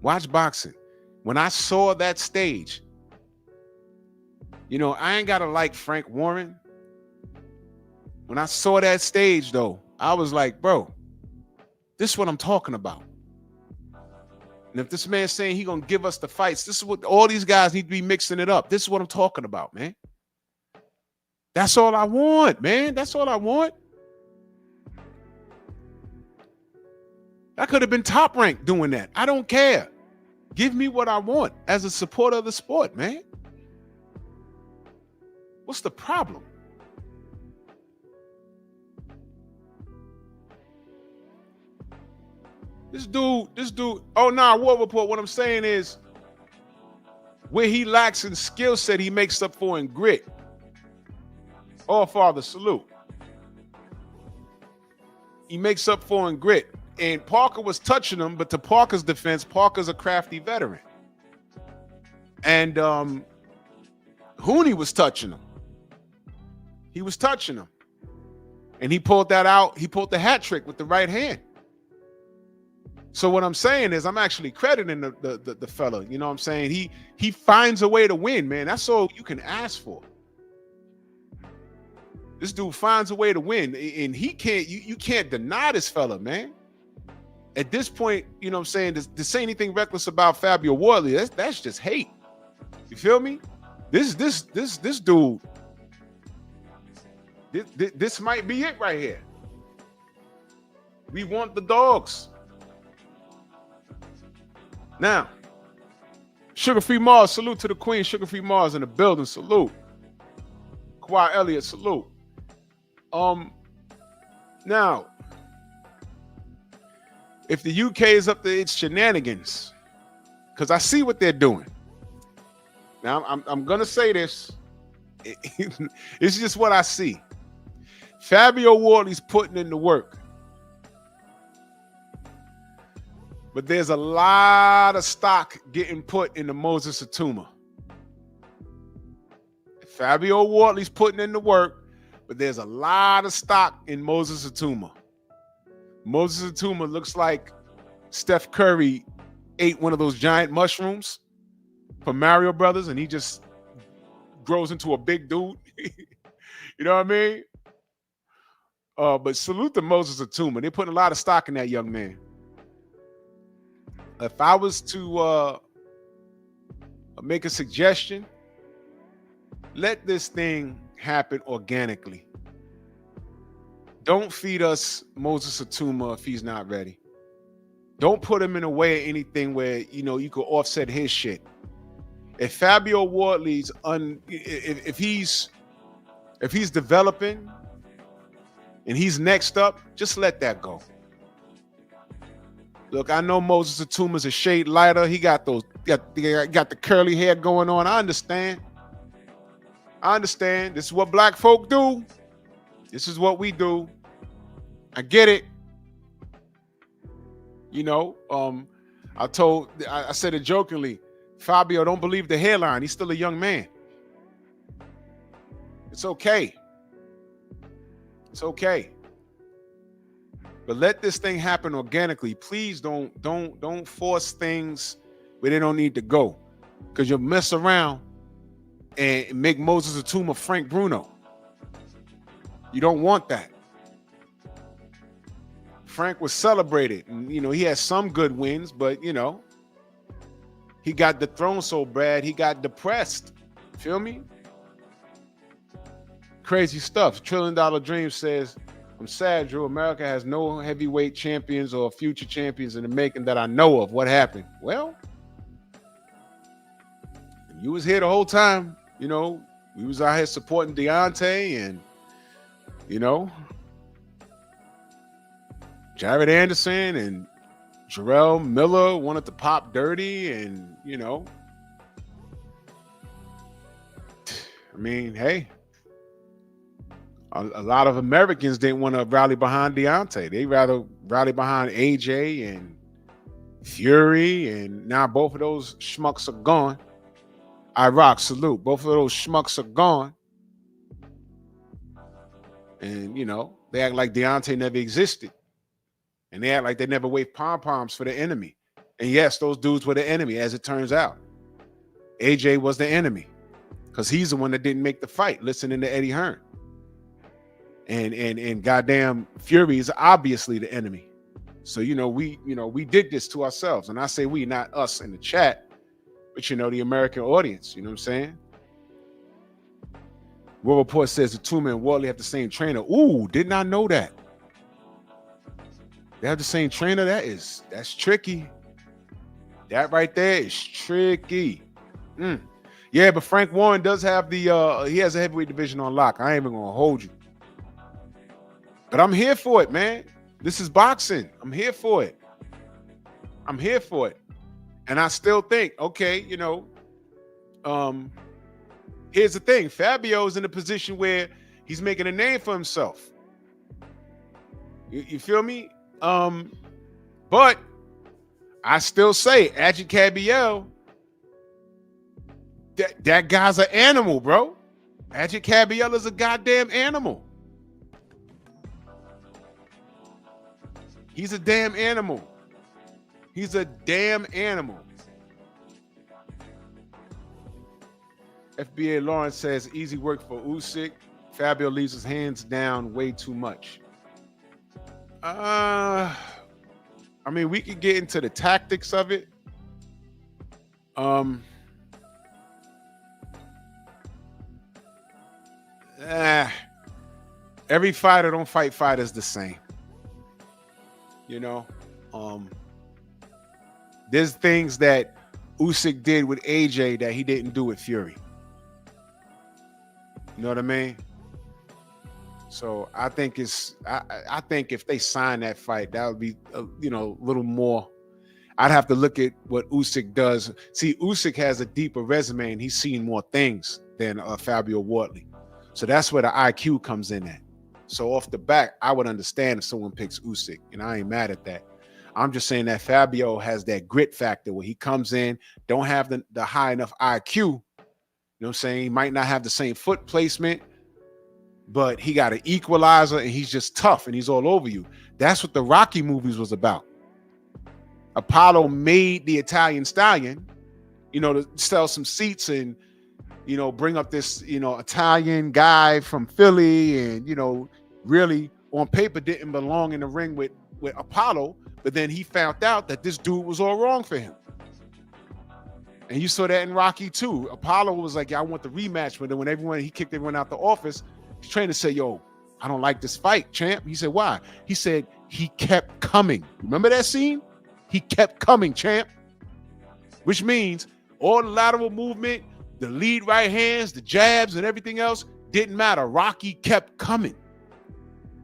Watch boxing. When I saw that stage, I ain't gotta like Frank Warren. When I saw that stage, though, I was like, bro, this is what I'm talking about. And if this man's saying he gonna give us the fights, this is what all these guys need to be mixing it up. This is what I'm talking about, man. That's all I want, man. That's all I want. I could have been top ranked doing that. I don't care. Give me what I want as a supporter of the sport, man. What's the problem? This dude, oh nah, War Report. What I'm saying is where he lacks in skill set, he makes up for in grit. All father, salute. He makes up for in grit. And Parker was touching him, but to Parker's defense, Parker's a crafty veteran. And Hooney was touching him. He was touching him. And he pulled that out. He pulled the hat trick with the right hand. So what I'm saying is I'm actually crediting the fella. You know what I'm saying? He finds a way to win, man. That's all you can ask for. This dude finds a way to win. And he can't, you can't deny this fella, man. At this point, you know what I'm saying? To say anything reckless about Fabio Wardley, that's just hate. You feel me? This dude, this might be it right here. We want the dogs. Now, Sugar Free Mars, salute to the Queen. Sugar Free Mars in the building, salute. Kawhi Elliott, salute. Now, if the UK is up to its shenanigans, because I see what they're doing. Now, I'm gonna say this. It's just what I see. Fabio Wardley's putting in the work. But there's a lot of stock getting put into Moses Atuma. Fabio Wardley's putting in the work, but there's a lot of stock in Moses Atuma. Moses Atuma looks like Steph Curry ate one of those giant mushrooms from Mario Brothers, and he just grows into a big dude. You know what I mean? But salute to Moses Atuma. They're putting a lot of stock in that young man. If I was to make a suggestion, let this thing happen organically. Don't feed us Moses Atuma if he's not ready. Don't put him in a way of anything where, you know, you could offset his shit. If Fabio Wardley's if he's developing and he's next up, just let that go. Look, I know Moses Atuma's a shade lighter. He got got the curly hair going on. I understand. This is what black folk do. This is what we do. I get it. You know, I said it jokingly, Fabio, don't believe the hairline. He's still a young man. It's okay. It's okay. But let this thing happen organically. Please don't force things where they don't need to go. Because you'll mess around and make Moses Atuma Frank Bruno. You don't want that. Frank was celebrated. And, you know, he had some good wins, but, you know, he got dethroned so bad, he got depressed. Feel me? Crazy stuff. $1 Trillion Dream says, I'm sad, Drew. America has no heavyweight champions or future champions in the making that I know of. What happened? Well, you was here the whole time. You know, we was out here supporting Deontay and, you know, Jared Anderson and Jarrell Miller wanted to pop dirty and, you know, I mean, hey, a lot of Americans didn't want to rally behind Deontay. They rather rally behind AJ and Fury, and now both of those schmucks are gone. I rock, salute. Both of those schmucks are gone. And, you know, they act like Deontay never existed. And they act like they never waved pom-poms for the enemy. And yes, those dudes were the enemy, as it turns out. AJ was the enemy because he's the one that didn't make the fight, listening to Eddie Hearn. And goddamn Fury is obviously the enemy. So, you know, we did this to ourselves. And I say we, not us in the chat, but, you know, the American audience. You know what I'm saying? World Report says the Atuma and Wardley have the same trainer. Ooh, did not know that. They have the same trainer. That's tricky. That right there is tricky. Yeah, but Frank Warren does have the he has a heavyweight division on lock. I ain't even gonna hold you. But I'm here for it, man. This is boxing. I'm here for it. I'm here for it. And I still think, okay, you know, here's the thing. Fabio's in a position where he's making a name for himself. You feel me? But I still say, Adji Cabiel, that guy's an animal, bro. Adji Cabiel is a goddamn animal. He's a damn animal. He's a damn animal. FBA Lawrence says, easy work for Usyk. Fabio leaves his hands down way too much. I mean, we could get into the tactics of it. Every fighter don't fight fighters the same. You know, there's things that Usyk did with AJ that he didn't do with Fury. You know what I mean? So I think I think if they sign that fight, that would be you know, a little more. I'd have to look at what Usyk does. See, Usyk has a deeper resume and he's seen more things than Fabio Wardley. So that's where the IQ comes in at. So off the back, I would understand if someone picks Usyk, and I ain't mad at that. I'm just saying that Fabio has that grit factor where he comes in, don't have the high enough IQ. You know what I'm saying? He might not have the same foot placement, but he got an equalizer and he's just tough and he's all over you. That's what the Rocky movies was about. Apollo made the Italian Stallion, you know, to sell some seats and, you know, bring up this, you know, Italian guy from Philly and, you know, really on paper didn't belong in the ring with Apollo, but then he found out that this dude was all wrong for him. And you saw that in Rocky too. Apollo was like, yeah, I want the rematch. But then when he kicked everyone out the office, his trainer said, yo, I don't like this fight, champ. He said, why? He said, he kept coming. Remember that scene? He kept coming, champ. Which means all the lateral movement, the lead right hands, the jabs and everything else didn't matter. Rocky kept coming.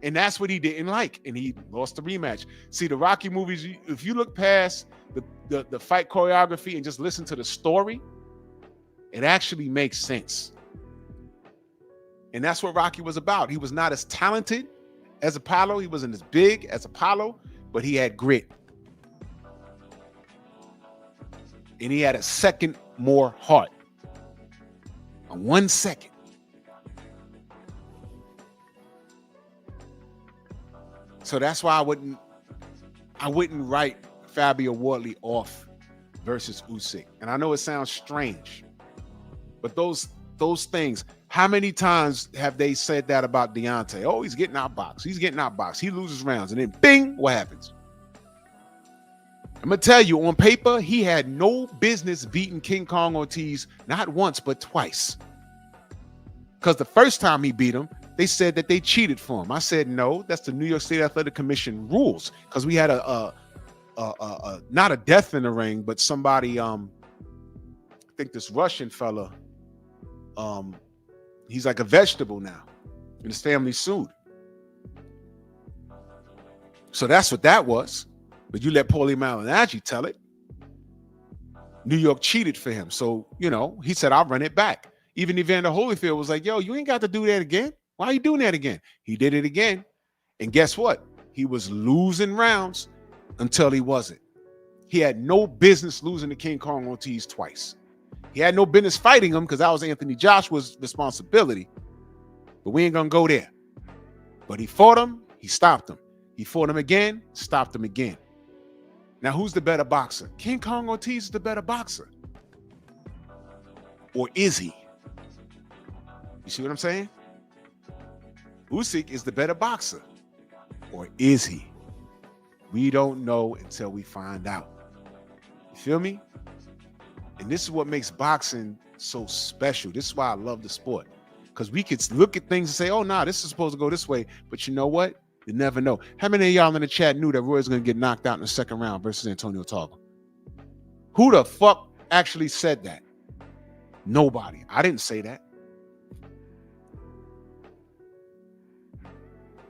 And that's what he didn't like. And he lost the rematch. See, the Rocky movies, if you look past the fight choreography and just listen to the story, it actually makes sense. And that's what Rocky was about. He was not as talented as Apollo. He wasn't as big as Apollo, but he had grit. And he had a second more heart. 1 second. So that's why I wouldn't write Fabio Wardley off versus Usyk. And I know it sounds strange, but those things, how many times have they said that about Deontay? Oh, he's getting outboxed. He's getting outboxed. He loses rounds. And then bing, what happens? I'm going to tell you, on paper, he had no business beating King Kong Ortiz, not once, but twice. Because the first time he beat him, they said that they cheated for him. I said, no, that's the New York State Athletic Commission rules. Because we had not a death in the ring, but somebody, I think this Russian fella, he's like a vegetable now. And his family sued. So that's what that was. But you let Paulie Malignaggi tell it. New York cheated for him. So, you know, he said, I'll run it back. Even Evander Holyfield was like, yo, you ain't got to do that again. Why are you doing that again? He did it again. And guess what? He was losing rounds until he wasn't. He had no business losing to King Kong Ortiz twice. He had no business fighting him because that was Anthony Joshua's responsibility. But we ain't going to go there. But he fought him. He stopped him. He fought him again. Stopped him again. Now, who's the better boxer? King Kong Ortiz is the better boxer. Or is he? You see what I'm saying? Usyk is the better boxer. Or is he? We don't know until we find out. You feel me? And this is what makes boxing so special. This is why I love the sport. Because we could look at things and say, oh, nah, this is supposed to go this way. But you know what? You never know. How many of y'all in the chat knew that Roy's going to get knocked out in the second round versus Antonio Tarver? Who the fuck actually said that? Nobody. I didn't say that.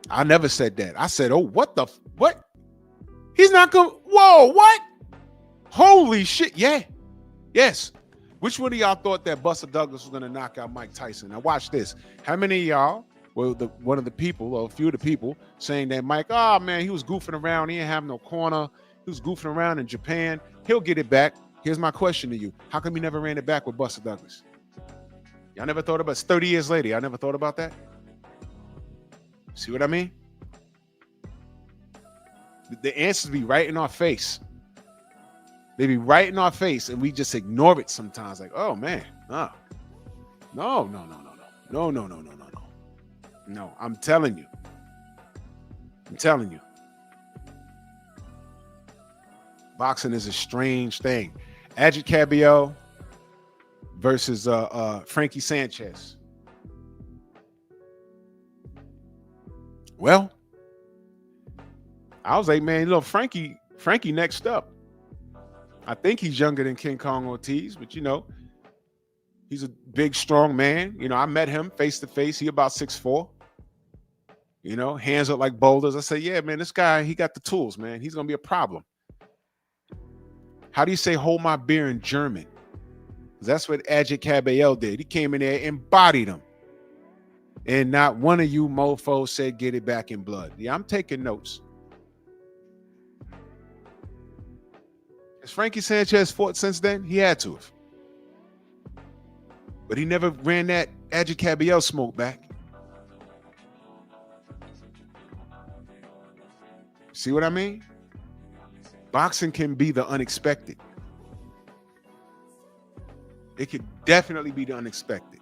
I never said that. I said, oh, what? He's not going, whoa, what? Holy shit. Yeah. Yes. Which one of y'all thought that Buster Douglas was going to knock out Mike Tyson? Now watch this. How many of y'all, well, one of the people, or a few of the people, saying that Mike, oh man, he was goofing around. He didn't have no corner. He was goofing around in Japan. He'll get it back. Here's my question to you. How come he never ran it back with Buster Douglas? Y'all never thought about it? 30 years later, y'all never thought about that? See what I mean? The answers be right in our face. They be right in our face, and we just ignore it sometimes. Like, oh man, no. No, I'm telling you. Boxing is a strange thing. Adjit Cabello versus Frankie Sanchez. Well, I was like, man, look, Frankie next up. I think he's younger than King Kong Ortiz, but he's a big, strong man. I met him face to face. He about 6'4". Hands up like boulders. I said, yeah, man, this guy, he got the tools, man. He's gonna be a problem. How do you say hold my beer in German? That's what Adjit Cabello did. He came in there and bodied him. And not one of you mofos said get it back in blood. Yeah, I'm taking notes. Has Frankie Sanchez fought since then? He had to have. But he never ran that Adjit Cabello smoke back. See what I mean? Boxing can be the unexpected. It could definitely be the unexpected.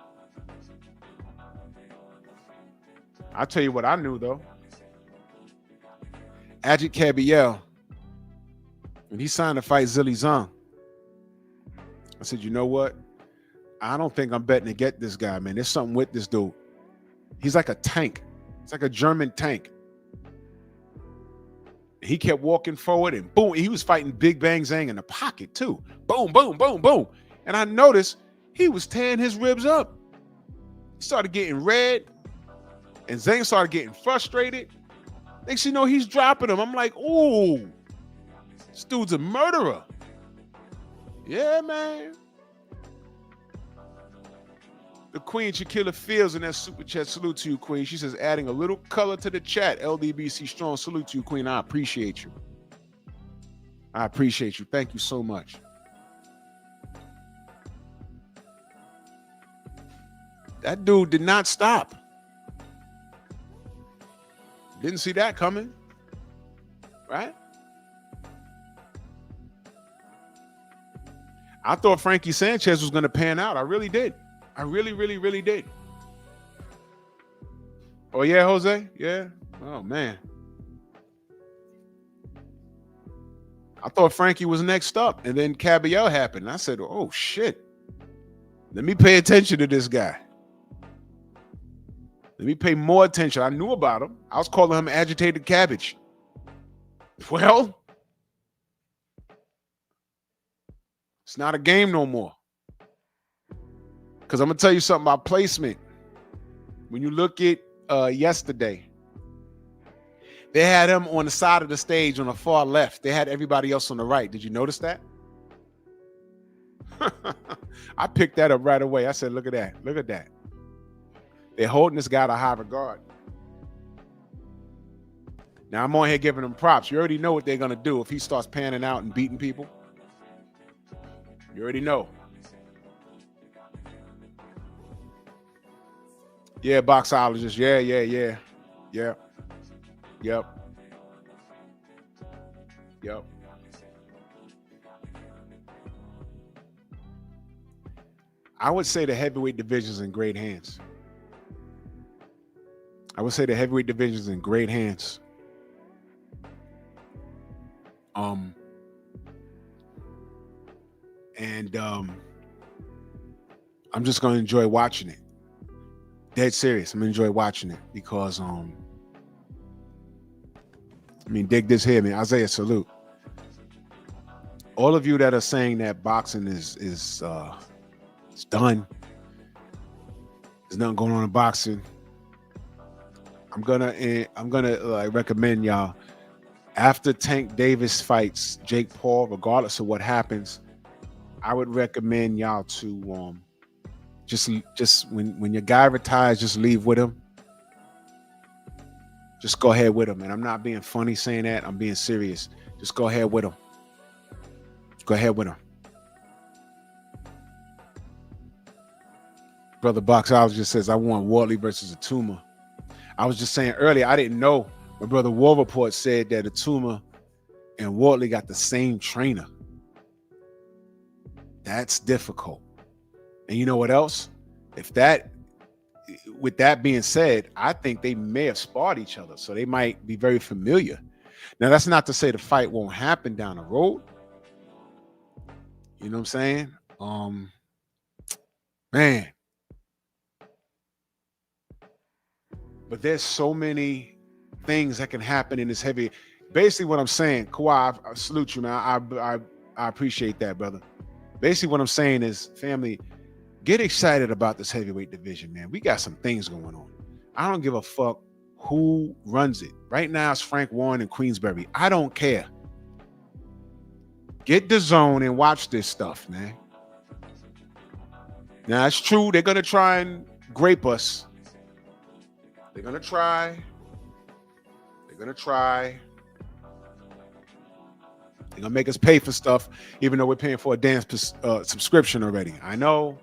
I'll tell you what I knew, though. Adjit Cabello, when he signed to fight Zhilei Zhang, I said, you know what? I don't think I'm betting to get this guy, man. There's something with this dude. He's like a tank. It's like a German tank. He kept walking forward and boom, he was fighting Big Bang Zhang in the pocket too. Boom, boom, boom, boom. And I noticed he was tearing his ribs up. He started getting red and Zhang started getting frustrated. Next thing you know, he's dropping him. I'm like, ooh, this dude's a murderer. Yeah, man. The Queen Shaquilla Fields in that super chat. Salute to you, Queen. She says, adding a little color to the chat. LDBC Strong. Salute to you, Queen. I appreciate you. I appreciate you. Thank you so much. That dude did not stop. Didn't see that coming. Right? I thought Frankie Sanchez was going to pan out. I really did. I really, really, really did. Oh, yeah, Jose? Yeah? Oh, man. I thought Frankie was next up, and then Cabello happened. I said, oh, shit. Let me pay attention to this guy. Let me pay more attention. I knew about him. I was calling him agitated cabbage. Well, it's not a game no more. Because I'm going to tell you something about placement. When you look at yesterday, they had him on the side of the stage on the far left. They had everybody else on the right. Did you notice that? I picked that up right away. I said, look at that. Look at that. They're holding this guy to high regard. Now, I'm on here giving them props. You already know what they're going to do if he starts panning out and beating people. You already know. Yeah, boxologist. Yeah. Yep. I would say the heavyweight division's in great hands. I'm just going to enjoy watching it. Dead serious. I'm going to enjoy watching it because, dig this here, man. Isaiah, salute. All of you that are saying that boxing is It's done. There's nothing going on in boxing. I'm gonna like recommend y'all, after Tank Davis fights Jake Paul, regardless of what happens, I would recommend y'all to just when your guy retires, just leave with him. Just go ahead with him. And I'm not being funny saying that. I'm being serious. Just go ahead with him. Go ahead with him. Brother Box House just says, I want Wardley versus Atuma. I was just saying earlier, I didn't know. My brother War Report said that Atuma and Wardley got the same trainer. That's difficult. And you know what else? With that being said, I think they may have sparred each other, so they might be very familiar. Now, that's not to say the fight won't happen down the road. You know what I'm saying? Man. But there's so many things that can happen in this heavy. Basically, what I'm saying, Kawhi, I salute you, man. I appreciate that, brother. Basically, what I'm saying is, family, get excited about this heavyweight division, man. We got some things going on. I don't give a fuck who runs it. Right now, it's Frank Warren and Queensberry. I don't care. Get the zone and watch this stuff, man. Now, it's true. They're going to try and grape us. They're going to try. They're going to try. They're going to make us pay for stuff, even though we're paying for a damn subscription already. I know.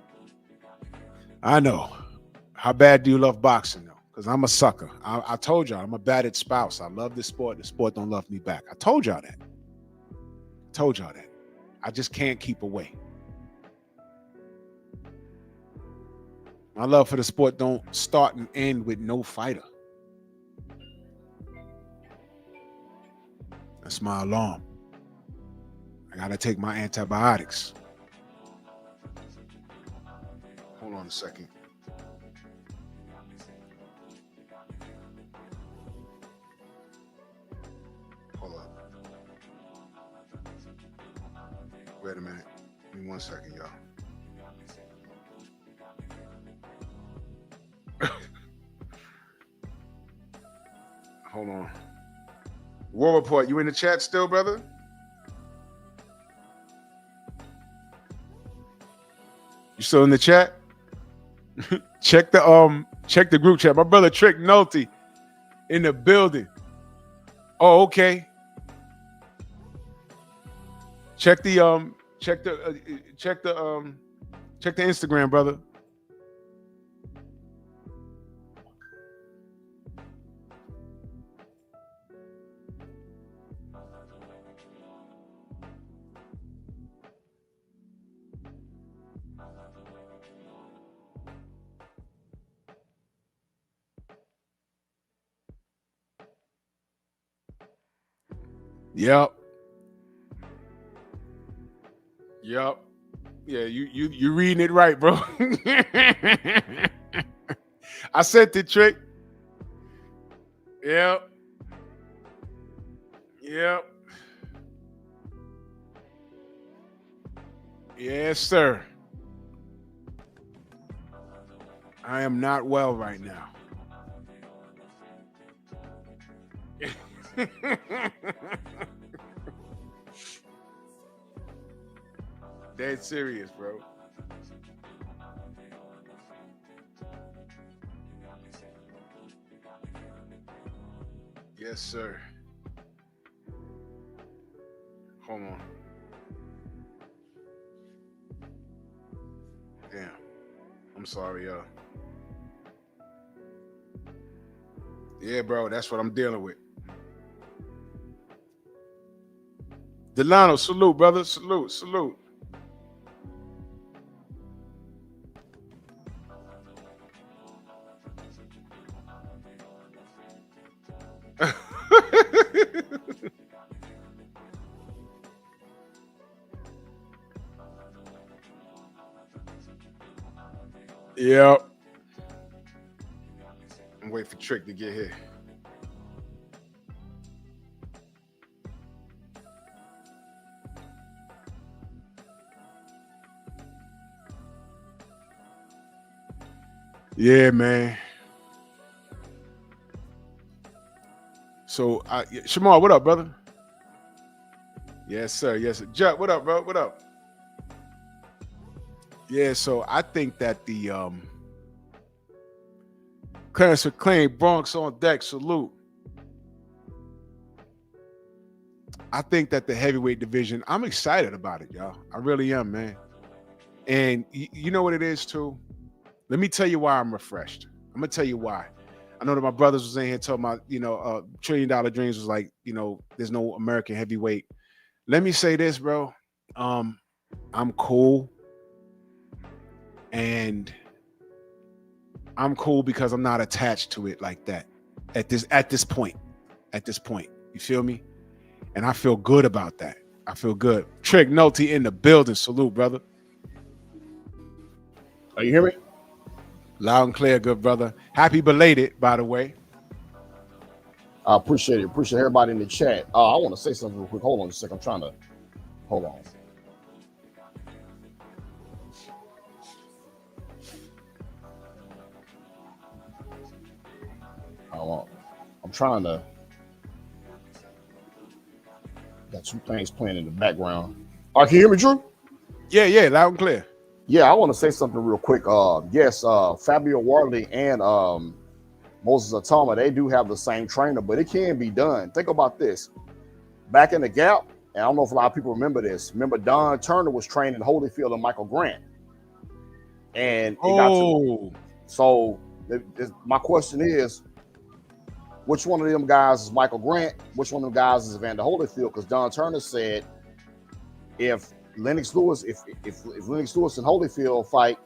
How bad do you love boxing, though? Because I'm a sucker. I told y'all, I'm a battered spouse. I love this sport. The sport don't love me back. I told y'all that. I just can't keep away. My love for the sport don't start and end with no fighter. That's my alarm. I gotta take my antibiotics. Hold on a second. Hold up. Wait a minute. Give me 1 second, y'all. Hold on. War Report, you in the chat still, brother? You still in the chat? check the group chat. My brother Trick Nolte in the building. Oh, okay. Check the Instagram, brother. Yep. Yeah, you reading it right, bro. I sent the Trick. Yep. Yes, sir. I am not well right now. Dead serious, bro. Yes, sir. Hold on. Damn. I'm sorry, y'all. Yeah, bro, that's what I'm dealing with. Delano, salute, brother. Salute. Yep. I'm waiting for Trick to get here. Yeah, man. So, Shamar, what up, brother? Yes, sir. Yes, sir. Judd, what up, bro? What up? Yeah, so I think that the Clarence McClain, Bronx on deck, salute. I think that the heavyweight division, I'm excited about it, y'all. I really am, man. And you know what it is, too? Let me tell you why I'm refreshed. I'm going to tell you why. I know that my brothers was in here talking about, $1 Trillion Dreams was like, there's no American heavyweight. Let me say this, bro. I'm cool. And I'm cool because I'm not attached to it like that at this point. You feel me? And I feel good about that. I feel good. Trick Nolte in the building. Salute, brother. Are you hear me? Loud and clear, good brother. Happy belated, by the way. I appreciate it. Appreciate everybody in the chat. I want to say something real quick. Hold on a second. I'm trying to hold on. I'm trying to. Got two things playing in the background. Can you hear me, Drew? Yeah, loud and clear. Yeah, I want to say something real quick. Yes, Fabio Wardley and Moses Atama, they do have the same trainer, but it can be done. Think about this. Back in the Gap, and I don't know if a lot of people remember this. Remember, Don Turner was trained in Holyfield and Michael Grant. And it got to. So my question is, which one of them guys is Michael Grant? Which one of them guys is Evander Holyfield? Because Don Turner said if Lennox Lewis, if Lennox Lewis and Holyfield fight,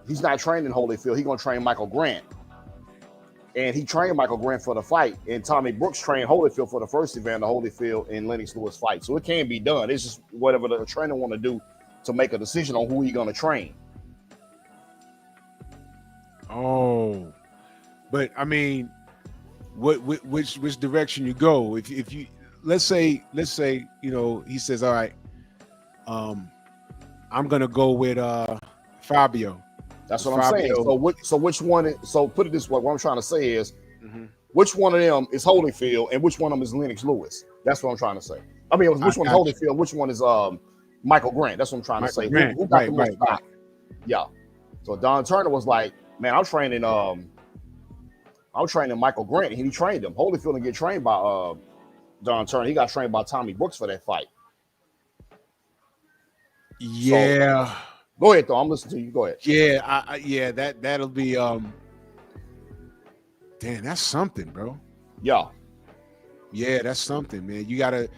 he's not trained in Holyfield. He's gonna train Michael Grant, and he trained Michael Grant for the fight. And Tommy Brooks trained Holyfield for the first Evander Holyfield and Lennox Lewis fight. So it can be done. It's just whatever the trainer want to do to make a decision on who he's gonna train. Oh, but I mean, which direction you go? If you let's say he says, all right, I'm gonna go with Fabio. That's what I'm saying. So which one? So put it this way: what I'm trying to say is, which one of them is Holyfield and which one of them is Lennox Lewis? That's what I'm trying to say. I mean, which one is Holyfield? Which one is Michael Grant? That's what I'm trying to say. Who got the most back? Yeah. So Don Turner was like, man, I'm training Michael Grant, and he trained him. Holyfield didn't get trained by Don Turner. He got trained by Tommy Brooks for that fight. Yeah. So, go ahead, though. I'm listening to you. Go ahead. Yeah, that'll be damn, that's something, bro. Yeah. Yeah, that's something, man. You gotta,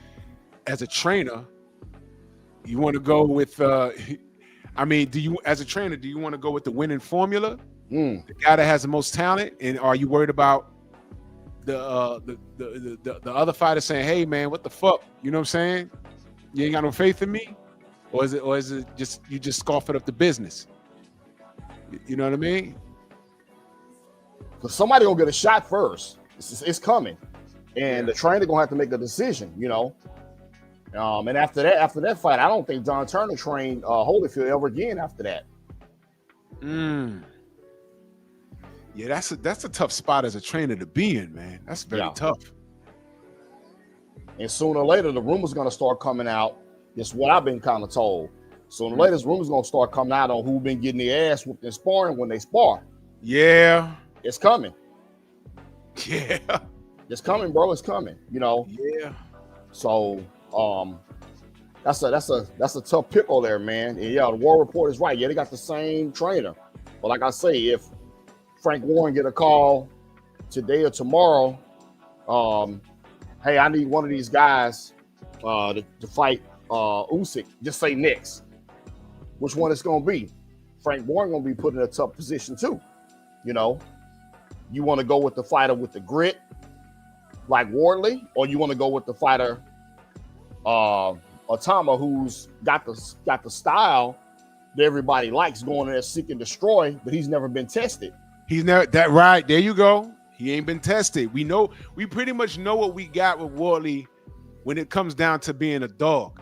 as a trainer, you want to go with do you want to go with the winning formula? The guy that has the most talent, and are you worried about the other fighter saying, "Hey, man, what the fuck?" You know what I'm saying? You ain't got no faith in me, or is it just you just scoffing up the business? You know what I mean? Because somebody gonna get a shot first. It's coming, and the trainer gonna have to make a decision. And after that fight, I don't think Don Turner trained Holyfield ever again after that. Yeah, that's a tough spot as a trainer to be in, man. That's very tough. And sooner or later, the rumors going to start coming out. It's what I've been kind of told. Sooner or later, this rumors going to start coming out on who been getting their ass whooped in sparring when they spar. Yeah. It's coming. Yeah. It's coming, bro. It's coming. Yeah. So that's a tough pickle there, man. And yeah, the War Report is right. Yeah, they got the same trainer. But like I say, if Frank Warren get a call today or tomorrow, hey, I need one of these guys to fight Usyk. Just say next. Which one it's gonna be? Frank Warren gonna be put in a tough position too. You want to go with the fighter with the grit, like Wardley, or you want to go with the fighter Atama, who's got the style that everybody likes, going in there seek and destroy, but he's never been tested. He's never that right. There you go. He ain't been tested. We pretty much know what we got with Wardley when it comes down to being a dog.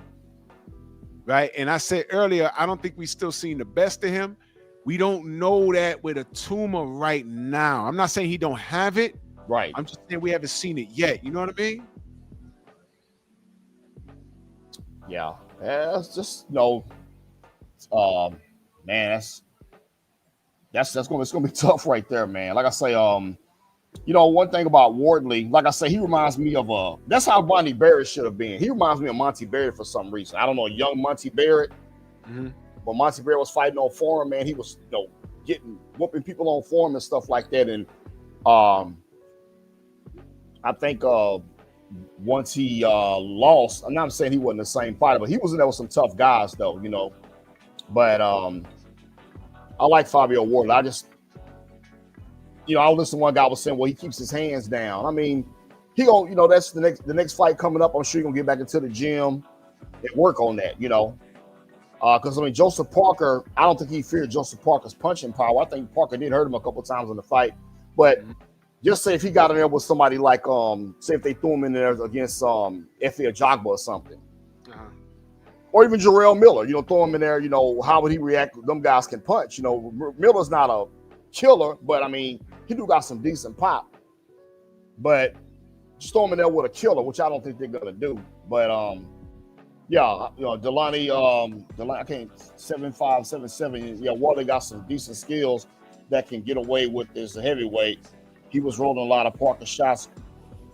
Right. And I said earlier, I don't think we still seen the best of him, We don't know that with a tumor right now. I'm not saying he don't have it. Right. I'm just saying we haven't seen it yet. You know what I mean? Yeah. It's just man, it's gonna be tough right there, man. Like I say, one thing about Wardley, like I say, he reminds me of that's how Monty Barrett should have been. He reminds me of Monty Barrett for some reason. I don't know, young Monty Barrett. Mm-hmm. But Monty Barrett was fighting on forum, man. He was, whooping people on forum and stuff like that. And I think once he lost, I'm not saying he wasn't the same fighter, but he was in there with some tough guys, though, But I like Fabio Wardley. I just, I listened to one guy was saying, well, he keeps his hands down. I mean, he gonna, that's the next fight coming up. I'm sure he's gonna get back into the gym and work on that, Because, Joseph Parker, I don't think he feared Joseph Parker's punching power. I think Parker did hurt him a couple of times in the fight. But just say if he got in there with somebody like, say if they threw him in there against Efe Ajagba or something. Or even Jarrell Miller, throw him in there, how would he react? Them guys can punch. Miller's not a killer, but, he do got some decent pop. But just throw him in there with a killer, which I don't think they're going to do. But, yeah, Delani, I can't 7'5", 7'7". Yeah, Wardley got some decent skills that can get away with this heavyweight. He was rolling a lot of Parker shots,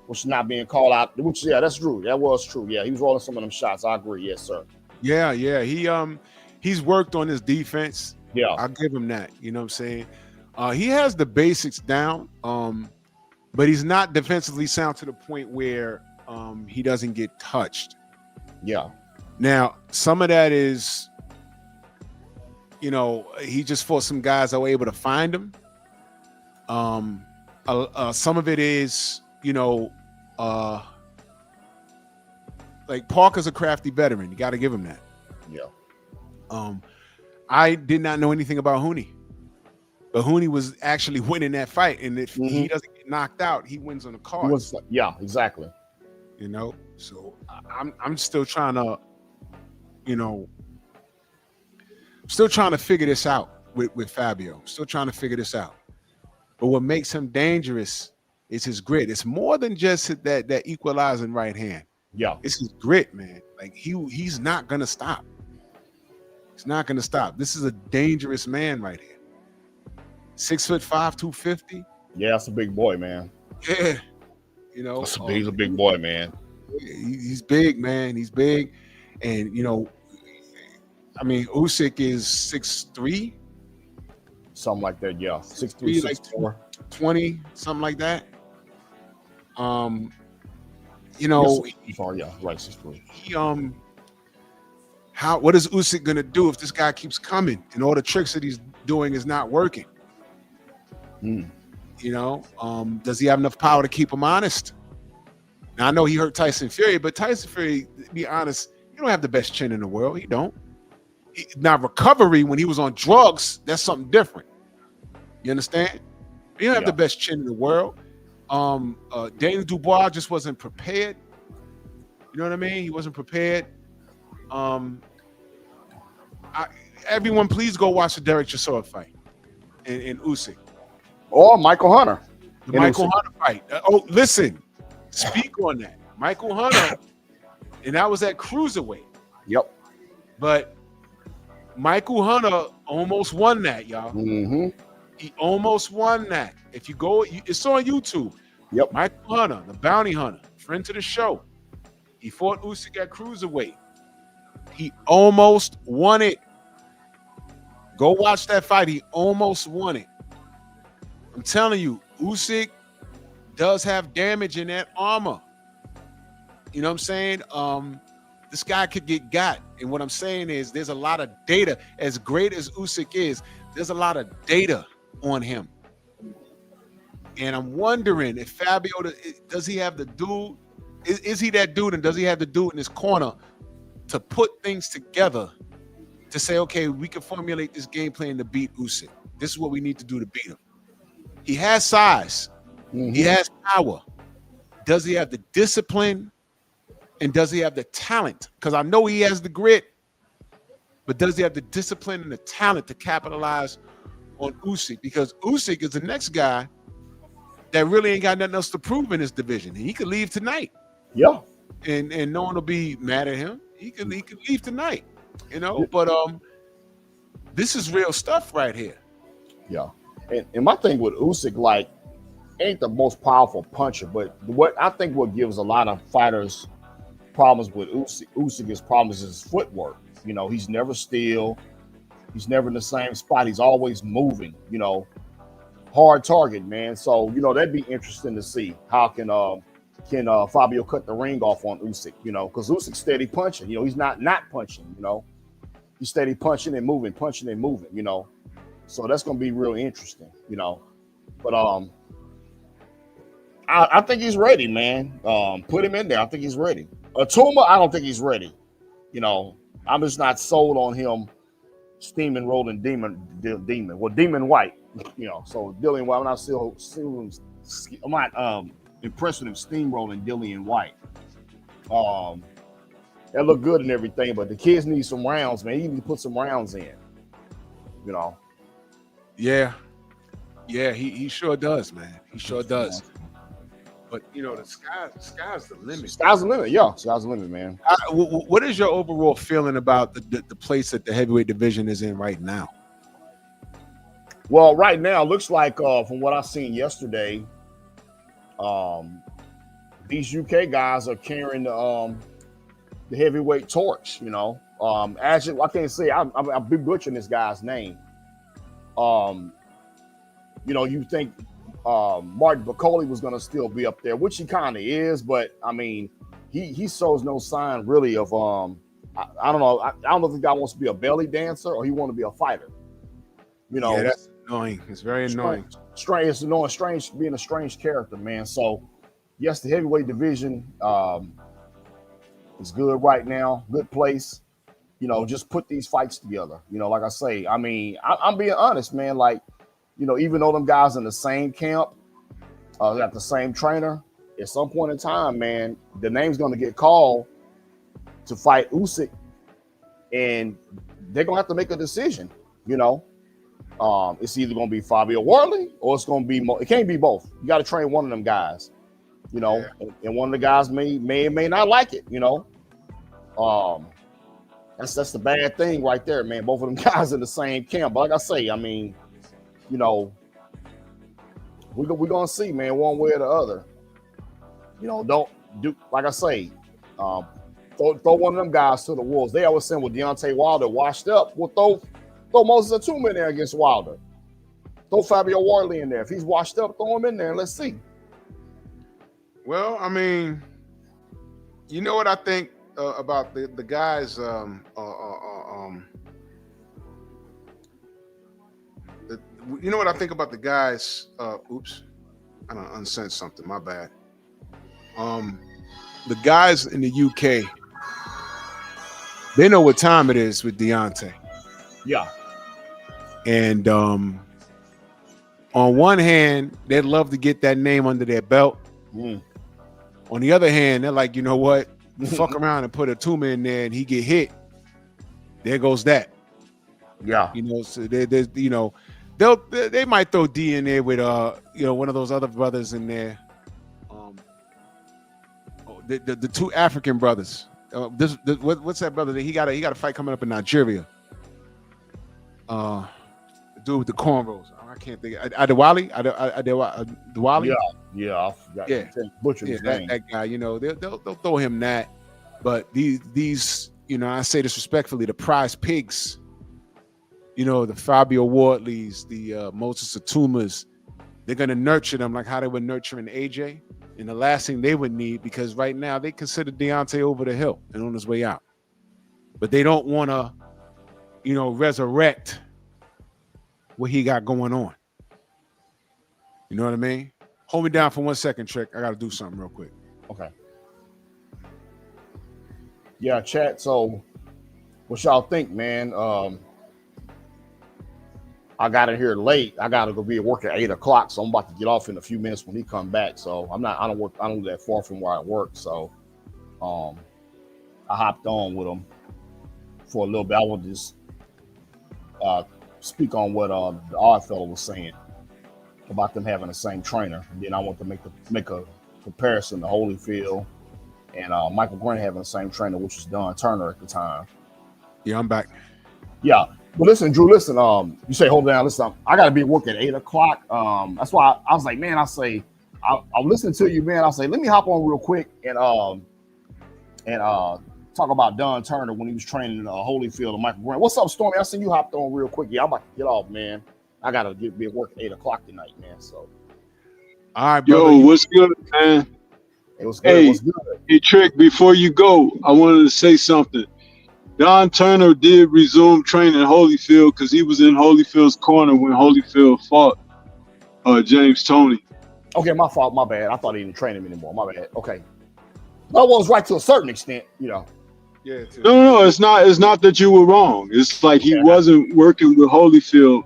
which not being called out. Which, yeah, that's true. That was true. Yeah, he was rolling some of them shots. I agree. Yes, sir. Yeah. He's worked on his defense. Yeah, I'll give him that. You know what I'm saying? He has the basics down, but he's not defensively sound to the point where he doesn't get touched. Yeah. Now, some of that is, he just fought some guys that were able to find him. Some of it is, like Parker's a crafty veteran. You got to give him that. Yeah. I did not know anything about Hooney, but Hooney was actually winning that fight, and if he doesn't get knocked out, he wins on the card. Yeah, exactly. So I'm still trying to, still trying to figure this out with Fabio. Still trying to figure this out. But what makes him dangerous is his grit. It's more than just that equalizing right hand. Yeah, it's his grit, man. Like he's not gonna stop. He's not gonna stop. This is a dangerous man right here. 6'5", 250. Yeah, that's a big boy, man. Yeah, he's a big boy, man. He's big, man. He's big, and Usyk is 6'3", something like that. Yeah, 6'3", like 6'4", 20, something like that. Yeah, right, 6'3". What is Usyk gonna do if this guy keeps coming and all the tricks that he's doing is not working? Does he have enough power to keep him honest? Now, I know he hurt Tyson Fury, but Tyson Fury, to be honest, he don't have the best chin in the world. He don't. Now, recovery when he was on drugs, that's something different. You understand? He don't have the best chin in the world. Daniel Dubois just wasn't prepared. You know what I mean? He wasn't prepared. Everyone, please go watch the Derek Chisora fight in Usyk. Or Michael Hunter. The Michael Hunter fight. Listen. Speak on that. Michael Hunter, and that was at cruiserweight. Yep. But Michael Hunter almost won that, y'all. He almost won that. If you go, it's on YouTube. Yep. Michael Hunter, the bounty hunter, friend to the show. He fought Usyk at cruiserweight. He almost won it. Go watch that fight. He almost won it. I'm telling you, Usyk does have damage in that armor. You know what I'm saying? This guy could get got. And what I'm saying is there's a lot of data. As great as Usyk is, there's a lot of data on him. And I'm wondering if Fabio, does he have the dude? Is he that dude? And does he have the dude in his corner to put things together to say, okay, we can formulate this game plan to beat Usyk. This is what we need to do to beat him. He has size. He has power. Does he have the discipline? And does he have the talent? Because I know he has the grit, but does he have the discipline and the talent to capitalize on Usyk, because Usyk is the next guy that really ain't got nothing else to prove in this division. He could leave tonight, Yeah. and no one will be mad at him. He could leave tonight, you know. But this is real stuff right here. Yeah. And my thing with Usyk, like, ain't the most powerful puncher, but what gives a lot of fighters problems with Usyk's problems is his footwork. You know, he's never still. He's never in the same spot. He's always moving, you know. Hard target, man. So, you know, that'd be interesting to see. How can Fabio cut the ring off on Usyk, you know, because Usyk's steady punching. You know, he's not punching, you know. He's steady punching and moving, you know. So that's going to be real interesting, you know. But I think he's ready, man. Put him in there. I think he's ready. Atuma, I don't think he's ready. You know, I'm just not sold on him steaming, rolling demon. Well, Demon White, you know. So Dillian White, I'm not impressed with him steamrolling Dillian White. That looked good and everything, but the kids need some rounds, man. You need to put some rounds in, you know. Yeah, he sure does, man. He sure does. But you know, the sky's the limit. Sky's the limit, yeah. Sky's the limit, man. What is your overall feeling about the place that the heavyweight division is in right now? Well, right now, it looks like from what I seen yesterday, these UK guys are carrying the heavyweight torch. You know, actually, I can't say I'll be butchering this guy's name. You know, you think Martin Bacoli was going to still be up there, which he kind of is, but I mean, he shows no sign really of I don't know. I don't know if the guy wants to be a belly dancer or he want to be a fighter. You know, yeah, that's annoying. It's very annoying. Strange. It's annoying. Strange being a strange character, man. So, yes, the heavyweight division is good right now. Good place. You know, just put these fights together. You know, like I say, I mean, I'm being honest, man. Like, you know, even though them guys in the same camp, got the same trainer, at some point in time, man, the name's going to get called to fight Usyk, and they're going to have to make a decision, you know. It's either going to be Fabio Wardley or it's going to be it can't be both. You got to train one of them guys, you know, and one of the guys may not like it, you know. That's the bad thing right there, man. Both of them guys in the same camp. But like I say, I mean, you know, we're going to see, man, one way or the other. You know, don't do, like I say, throw one of them guys to the wolves. They always saying with Deontay Wilder washed up, well, throw Moses Atuma in there against Wilder. Throw Fabio Wardley in there. If he's washed up, throw him in there and let's see. Well, I mean, you know what I think about the guys. You know what I think about the guys. Oops, I don't unsent something. My bad. The guys in the UK, they know what time it is with Deontay. Yeah. And on one hand, they'd love to get that name under their belt. On the other hand, they're like, you know what? Fuck around and put Atuma in there and he get hit. There goes that. Yeah. You know, so you know, they might throw D in there with you know, one of those other brothers in there. The two African brothers. What's that brother? He got a fight coming up in Nigeria. The dude with the cornrows. I can't think. Adewale. Yeah. I forgot. Yeah. Butchered his name. That guy. You know, they'll throw him that. But these, you know, I say this respectfully, the prize pigs. You know, the Fabio Wardleys, the Moses Atumas, they're gonna nurture them like how they were nurturing AJ. And the last thing they would need, because right now they consider Deontay over the hill and on his way out. But they don't want to, you know, resurrect what he got going on. You know what I mean? Hold me down for 1 second, Trick. I got to do something real quick. Okay. Yeah, chat. So what y'all think, man? I got in here late. I got to go be at work at 8 o'clock, so I'm about to get off in a few minutes when he come back. So I don't live that far from where I work. So I hopped on with him for a little bit. I want to just speak on what the odd fellow was saying about them having the same trainer. And then I want to make a comparison to Holyfield and Michael Grant having the same trainer, which was Don Turner at the time. Yeah, I'm back. Yeah. But listen, Drew, listen, you say hold down, listen, I gotta be at work at 8 o'clock. That's why I was like, man, I'll listen to you, man. I'll say, let me hop on real quick and talk about Don Turner when he was training Holyfield and Michael Grant. What's up, Stormy? I seen you hopped on real quick. Yeah, I'm about to get off, man. I gotta be at work at 8 o'clock tonight, man. So All right, brother. Yo, what's good, man? it was good. Hey, It was good. hey, Trick, before you go, I wanted to say something. Don Turner did resume training Holyfield because he was in Holyfield's corner when Holyfield fought James Toney. Okay, my fault, my bad. I thought he didn't train him anymore. My bad. Okay. That was right to a certain extent, you know. Yeah. No, it's not that you were wrong. It's like he wasn't working with Holyfield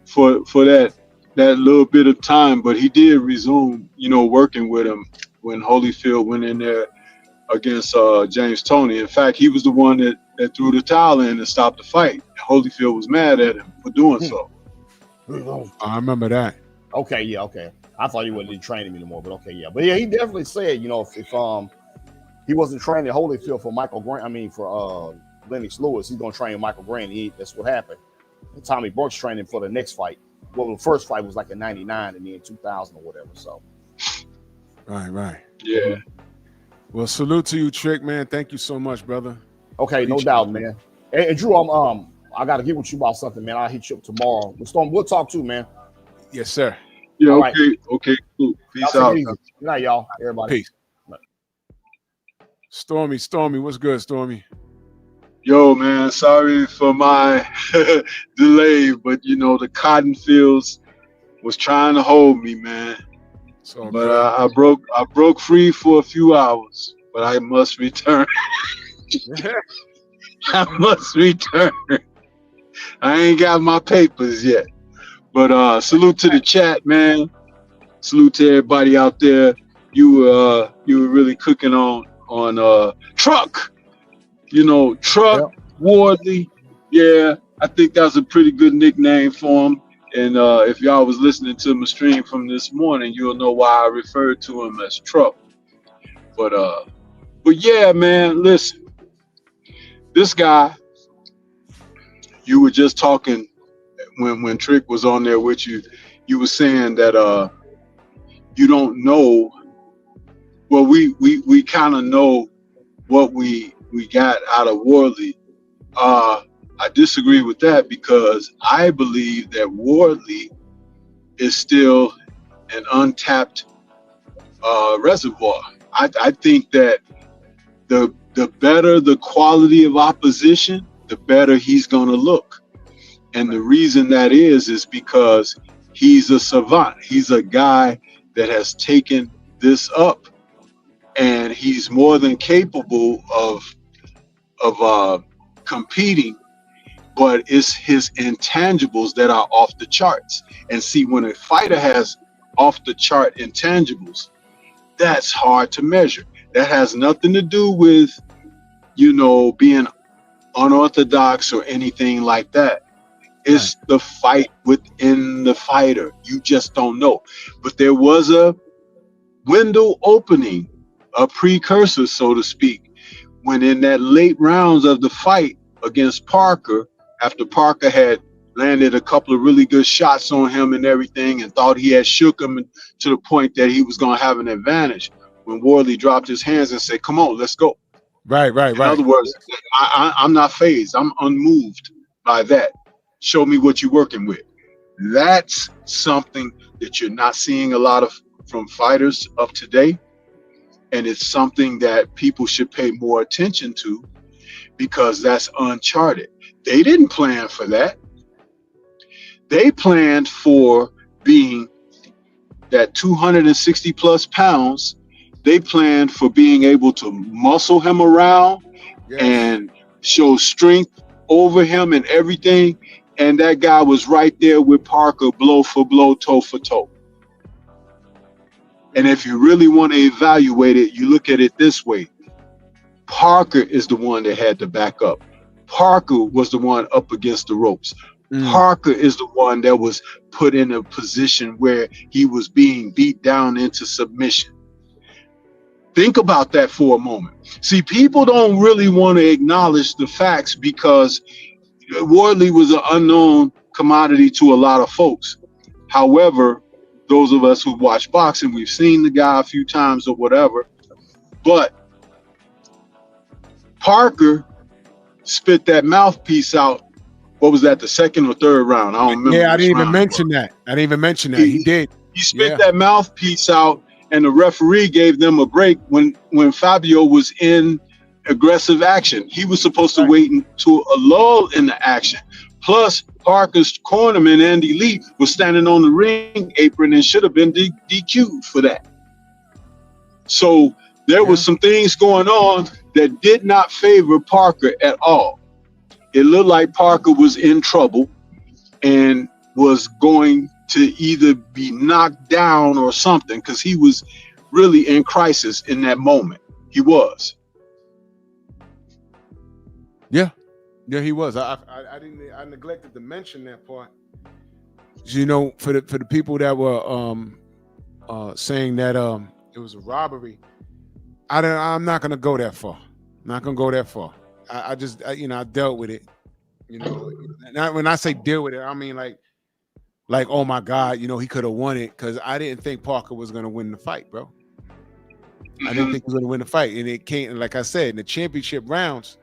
for that little bit of time, but he did resume, working with him when Holyfield went in there against James Toney. In fact, he was the one that threw the towel in and stopped the fight. Holyfield was mad at him for doing so. I remember that. Okay, yeah, okay. I thought he wasn't training him anymore, but okay, yeah. But yeah, he definitely said, if he wasn't training Holyfield for Michael Grant, for Lennox Lewis, he's gonna train Michael Grant. That's what happened. And Tommy Brooks trained him for the next fight. Well, the first fight was like in '99 and then 2000 or whatever. So Right. Yeah. Well, salute to you, Trick, man. Thank you so much, brother. okay, no doubt, man. And Drew, I gotta get with you about something, man. I'll hit you up tomorrow. Storm, we'll talk too, man. Yes, sir. Yeah, All okay, right. okay, cool. Peace Y'all out. take it easy. Good night, y'all. Everybody. Peace. Stormy, what's good, Stormy? Yo, man, sorry for my delay, but the cotton fields was trying to hold me, man. So, But I broke free for a few hours, but I must return. I must return. I ain't got my papers yet. But salute to the chat, man. Salute to everybody out there. You were really cooking on Truck. Truck Yep. Wardley. Yeah, I think that's a pretty good nickname for him. And if y'all was listening to my stream from this morning, you'll know why I referred to him as Truck. But yeah, man, listen. This guy, you were just talking when Trick was on there with you. You were saying that you don't know. Well, we kind of know what we got out of Wardley. I disagree with that because I believe that Wardley is still an untapped reservoir. I think that the better the quality of opposition, the better he's going to look. And the reason that is because he's a savant. He's a guy that has taken this up, and he's more than capable of competing, but it's his intangibles that are off the charts. And see, when a fighter has off the chart intangibles, that's hard to measure. That has nothing to do with, being unorthodox or anything like that. It's the fight within the fighter. You just don't know. But there was a window opening, a precursor, so to speak, when in that late rounds of the fight against Parker, after Parker had landed a couple of really good shots on him and everything and thought he had shook him to the point that he was going to have an advantage, when Wardley dropped his hands and said, come on, let's go. Right. In other words, I'm not fazed. I'm unmoved by that. Show me what you're working with. That's something that you're not seeing a lot of from fighters of today. And it's something that people should pay more attention to because that's uncharted. They didn't plan for that. They planned for being that 260 plus pounds. They planned for being able to muscle him around and show strength over him and everything. And that guy was right there with Parker, blow for blow, toe for toe. And if you really want to evaluate it, you look at it this way. Parker is the one that had to back up. Parker was the one up against the ropes. Parker is the one that was put in a position where he was being beat down into submission. Think about that for a moment. See, people don't really want to acknowledge the facts because Wardley was an unknown commodity to a lot of folks. However, those of us who watch boxing, we've seen the guy a few times or whatever. But Parker spit that mouthpiece out. What was that, the second or third round? I don't remember. Yeah, I didn't even mention that. He did. He spit that mouthpiece out, and the referee gave them a break when Fabio was in aggressive action. He was supposed to wait until a lull in the action. Plus, Parker's cornerman, Andy Lee, was standing on the ring apron and should have been DQ'd for that. So there was some things going on that did not favor Parker at all. It looked like Parker was in trouble and was going to either be knocked down or something, because he was really in crisis in that moment. He was. Yeah, he was. I neglected to mention that part. You know, for the people that were saying that it was a robbery, I'm not gonna go that far. I dealt with it. You know, when I say deal with it, I mean like, oh my God, you know, he could have won it, because I didn't think Parker was gonna win the fight, bro. I didn't think he was gonna win the fight, and it came. Like I said, in the championship rounds,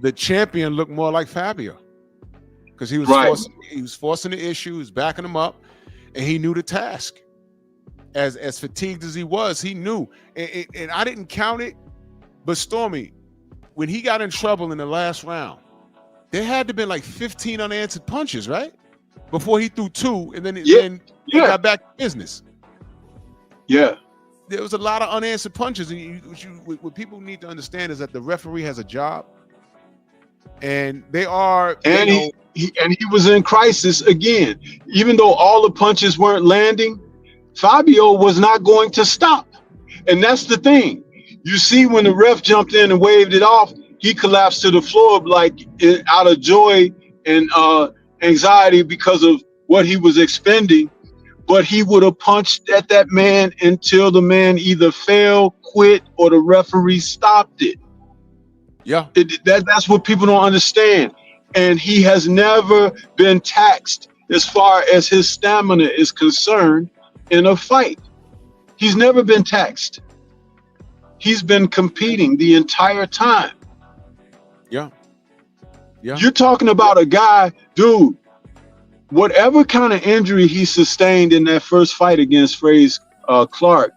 the champion looked more like Fabio, because he was forcing the issue, he was backing him up, and he knew the task. As fatigued as he was, he knew, and I didn't count it. But Stormy, when he got in trouble in the last round, there had to have been like 15 unanswered punches, right? Before he threw 2, and then he got back to business. Yeah. There was a lot of unanswered punches. And what people need to understand is that the referee has a job. And they are... And he was in crisis again. Even though all the punches weren't landing, Fabio was not going to stop. And that's the thing. You see, when the ref jumped in and waved it off, he collapsed to the floor like out of joy and anxiety because of what he was expending. But he would have punched at that man until the man either fell, quit, or the referee stopped it. Yeah, that's what people don't understand. And he has never been taxed as far as his stamina is concerned in a fight. He's never been taxed. He's been competing the entire time. Yeah. You're talking about a guy, dude, whatever kind of injury he sustained in that first fight against Fraze Clark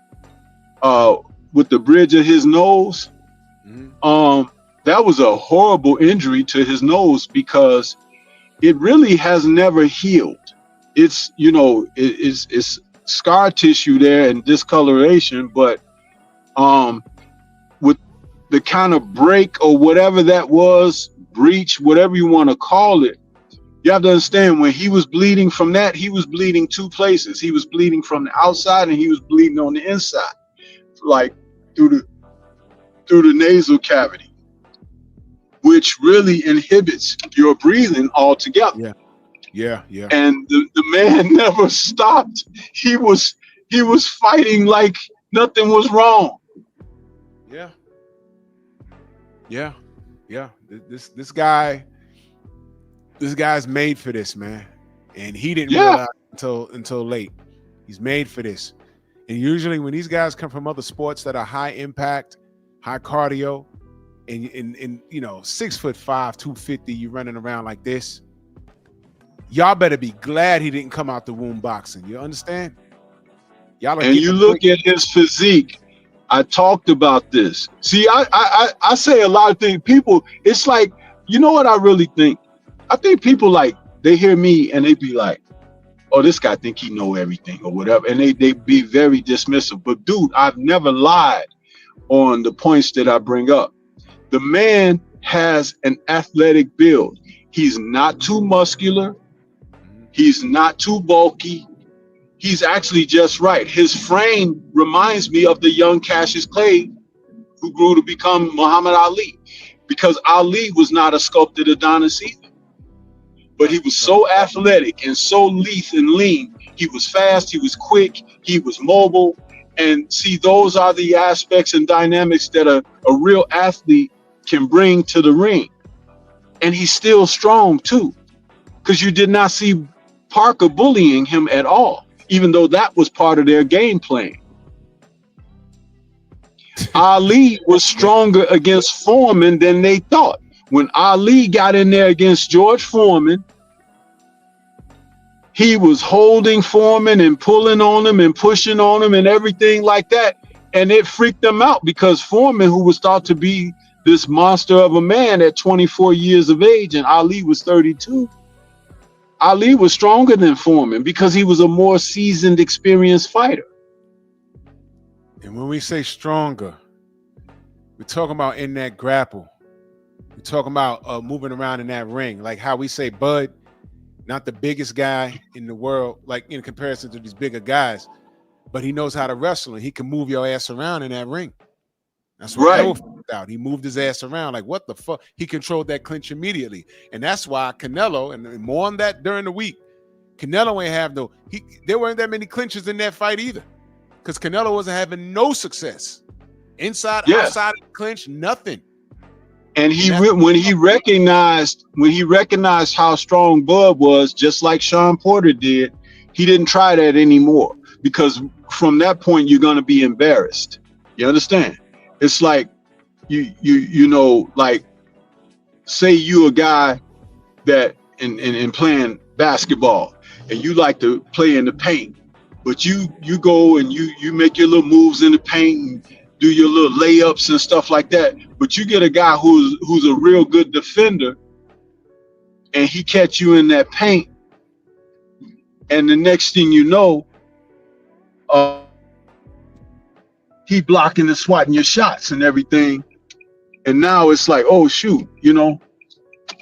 with the bridge of his nose, that was a horrible injury to his nose, because it really has never healed. It's, you know, it's scar tissue there and discoloration, but with the kind of break or whatever that was, breach, whatever you want to call it, you have to understand, when he was bleeding from that, he was bleeding 2 places. He was bleeding from the outside and he was bleeding on the inside, like through the nasal cavity, which really inhibits your breathing altogether. Yeah. And the man never stopped. He was fighting like nothing was wrong. Yeah. This guy's made for this, man. And he didn't realize until late. He's made for this. And usually when these guys come from other sports that are high impact, high cardio, and you know, 6'5", 250, you running around like this, y'all better be glad he didn't come out the womb boxing. You understand? Y'all and you look at his physique. I talked about this. See, I say a lot of things. People, it's like, you know what I really think? I think people, like, they hear me and they be like, oh, this guy think he know everything or whatever. And they be very dismissive. But dude, I've never lied on the points that I bring up. The man has an athletic build. He's not too muscular. He's not too bulky. He's actually just right. His frame reminds me of the young Cassius Clay who grew to become Muhammad Ali, because Ali was not a sculpted Adonis either. but he was so athletic and so lithe and lean. He was fast, he was quick, he was mobile. And see, those are the aspects and dynamics that a real athlete can bring to the ring. And he's still strong too, because you did not see Parker bullying him at all, even though that was part of their game plan. Ali was stronger against Foreman than they thought. When Ali got in there against George Foreman, he was holding Foreman and pulling on him and pushing on him and everything like that. And it freaked them out because Foreman, who was thought to be this monster of a man at 24 years of age, and Ali was 32, Ali was stronger than Foreman because he was a more seasoned, experienced fighter. And when we say stronger, we're talking about in that grapple. We're talking about moving around in that ring, like how we say Bud, not the biggest guy in the world, like in comparison to these bigger guys, but he knows how to wrestle and he can move your ass around in that ring. That's what Right. Canelo found out. He moved his ass around like, what the fuck? He controlled that clinch immediately. And that's why Canelo, and more on that during the week, Canelo ain't have no, there weren't that many clinches in that fight either. Because Canelo wasn't having no success. Inside, outside of the clinch, nothing. And when he recognized how strong Bud was, just like Sean Porter did, he didn't try that anymore, because from that point you're going to be embarrassed. You understand? It's like you know, like say you a guy that in playing basketball and you like to play in the paint, but you go and you make your little moves in the paint and do your little layups and stuff like that, but you get a guy who's a real good defender and he catch you in that paint, and the next thing you know, he blocking and swatting your shots and everything, and now it's like, oh shoot, you know,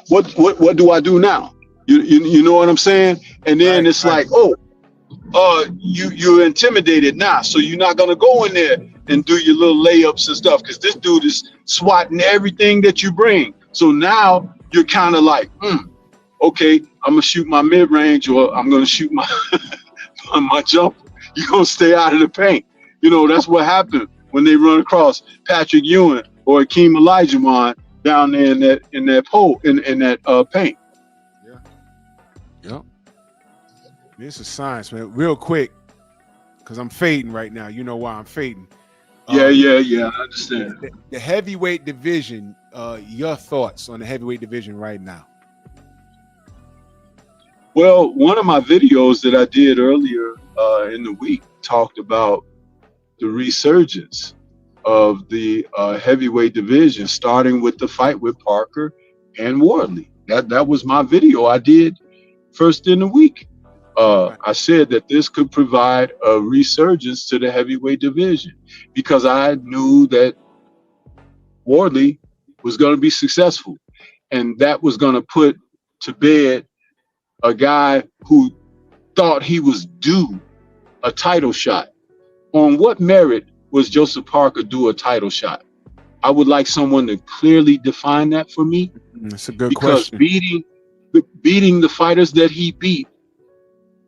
what do I do now? You know what I'm saying? And then it's like, oh, you're intimidated now, so you're not gonna go in there and do your little layups and stuff, because this dude is swatting everything that you bring. So now you're kind of like, okay, I'm gonna shoot my mid-range, or I'm gonna shoot my my jumper. You're gonna stay out of the paint. You know, that's what happened when they run across Patrick Ewing or Akeem Olajuwon down there in that pole in that paint. Yep. This is science, man. Real quick, because I'm fading right now. You know why I'm fading. Yeah, I understand. The heavyweight division, your thoughts on the heavyweight division right now? Well, one of my videos that I did earlier in the week talked about the resurgence of the heavyweight division, starting with the fight with Parker and Wardley. That was my video I did first in the week. I said that this could provide a resurgence to the heavyweight division, because I knew that Wardley was going to be successful, and that was going to put to bed a guy who thought he was due a title shot. On what merit was Joseph Parker due a title shot? I would like someone to clearly define that for me. That's a good question. Because beating the fighters that he beat,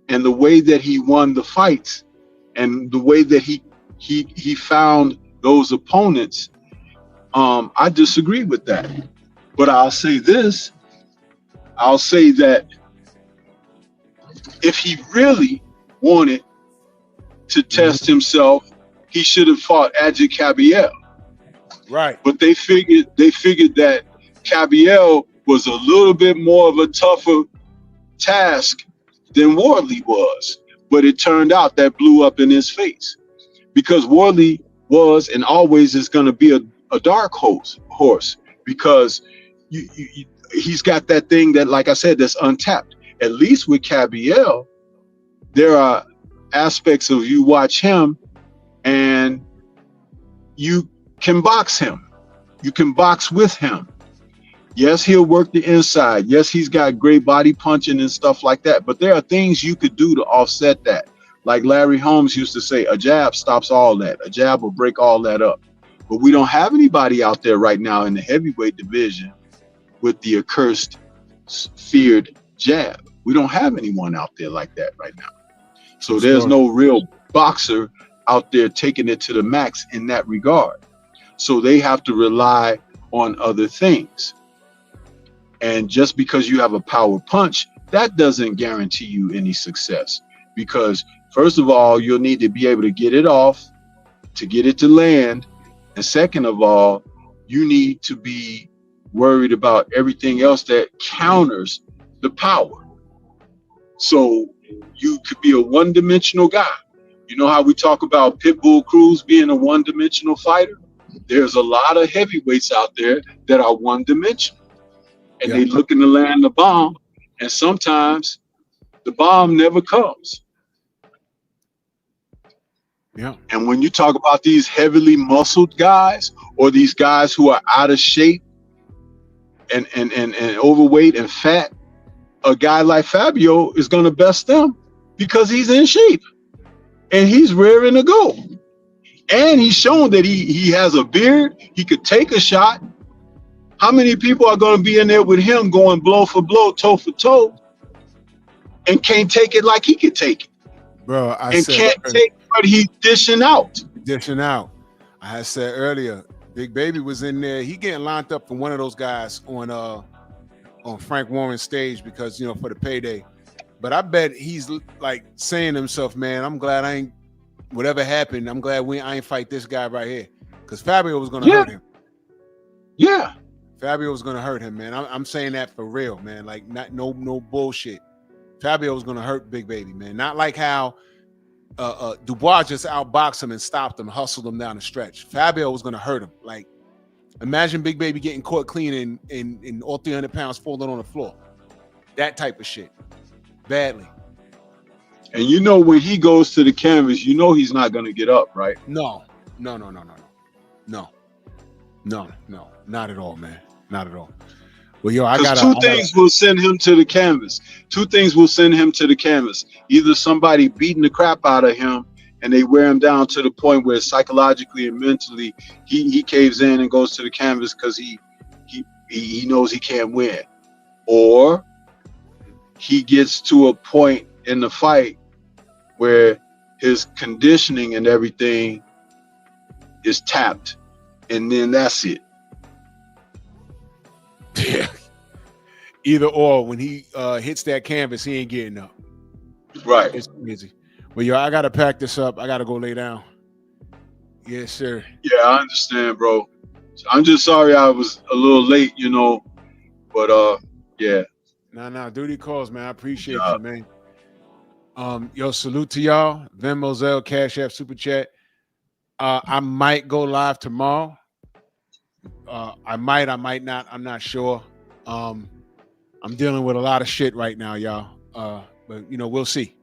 and the way that he won the fights, and the way that he found those opponents, I disagree with that. But I'll say this. I'll say that if he really wanted to test himself, he should have fought Adji Cabiel. Right. But they figured that Cabiel was a little bit more of a tougher task than Wardley was. But it turned out that blew up in his face, because Wardley was and always is going to be a dark horse, because he's got that thing that, like I said, that's untapped. At least with Cabiel, there are aspects of you watch him and you can box him. You can box with him. Yes, he'll work the inside. Yes, he's got great body punching and stuff like that. But there are things you could do to offset that. Like Larry Holmes used to say, a jab stops all that. A jab will break all that up. But we don't have anybody out there right now in the heavyweight division with the accursed, feared jab. We don't have anyone out there like that right now. So True there's story. no real boxer out there taking it to the max in that regard. So they have to rely on other things. And just because you have a power punch, that doesn't guarantee you any success. Because first of all, you'll need to be able to get it off, to get it to land. And second of all, you need to be worried about everything else that counters the power. So you could be a one-dimensional guy. You know how we talk about Pitbull Cruz being a one-dimensional fighter? There's a lot of heavyweights out there that are one-dimensional. And Yeah. they looking to land the bomb, and sometimes the bomb never comes. Yeah. And when you talk about these heavily muscled guys, or these guys who are out of shape and overweight and fat, a guy like Fabio is going to best them because he's in shape and he's raring to go. And he's shown that he has a beard. He could take a shot. How many people are going to be in there with him going blow for blow, toe for toe, and can't take it like he could take it? Bro, I And said can't take what he's dishing out. dishing out. I had said earlier, Big Baby was in there. He getting lined up for one of those guys on Frank Warren's stage because, you know, for the payday. But I bet he's like saying to himself, man, I'm glad I ain't, whatever happened, I'm glad I ain't fight this guy right here. Because Fabio was going to hurt him. Yeah. Fabio was going to hurt him, man. I'm saying that for real, man. Like, no bullshit. Fabio was going to hurt Big Baby, man. Not like how Dubois just outboxed him and stopped him, hustled him down the stretch. Fabio was going to hurt him. Like, imagine Big Baby getting caught clean and all 300 pounds falling on the floor. That type of shit. Badly. And you know, when he goes to the canvas, you know he's not going to get up, right? No, not at all, man. Not at all. Well, yo, I got two things will send him to the canvas. Two things will send him to the canvas. Either somebody beating the crap out of him and they wear him down to the point where psychologically and mentally he caves in and goes to the canvas because he knows he can't win. Or he gets to a point in the fight where his conditioning and everything is tapped, and then that's it. Yeah. Either or, when he hits that canvas, he ain't getting up. Right. It's crazy. Well, yo, I gotta pack this up. I gotta go lay down. Yes, sir. Yeah, I understand, bro. I'm just sorry I was a little late, you know, but yeah. Nah, duty calls, man. I appreciate you, man. Yo, salute to y'all. Venmo, Zelle, Cash App, Super Chat. I might go live tomorrow. I might not. I'm not sure. I'm dealing with a lot of shit right now, y'all. But you know, we'll see.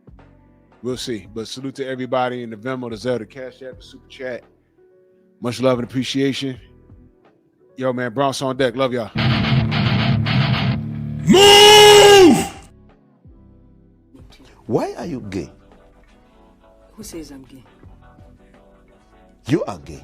We'll see. But salute to everybody in the Venmo, the Zelle, the Cash App, the Super Chat. Much love and appreciation. Yo, man, Bronx on deck. Love y'all. Move! Why are you gay? Who says I'm gay? You are gay.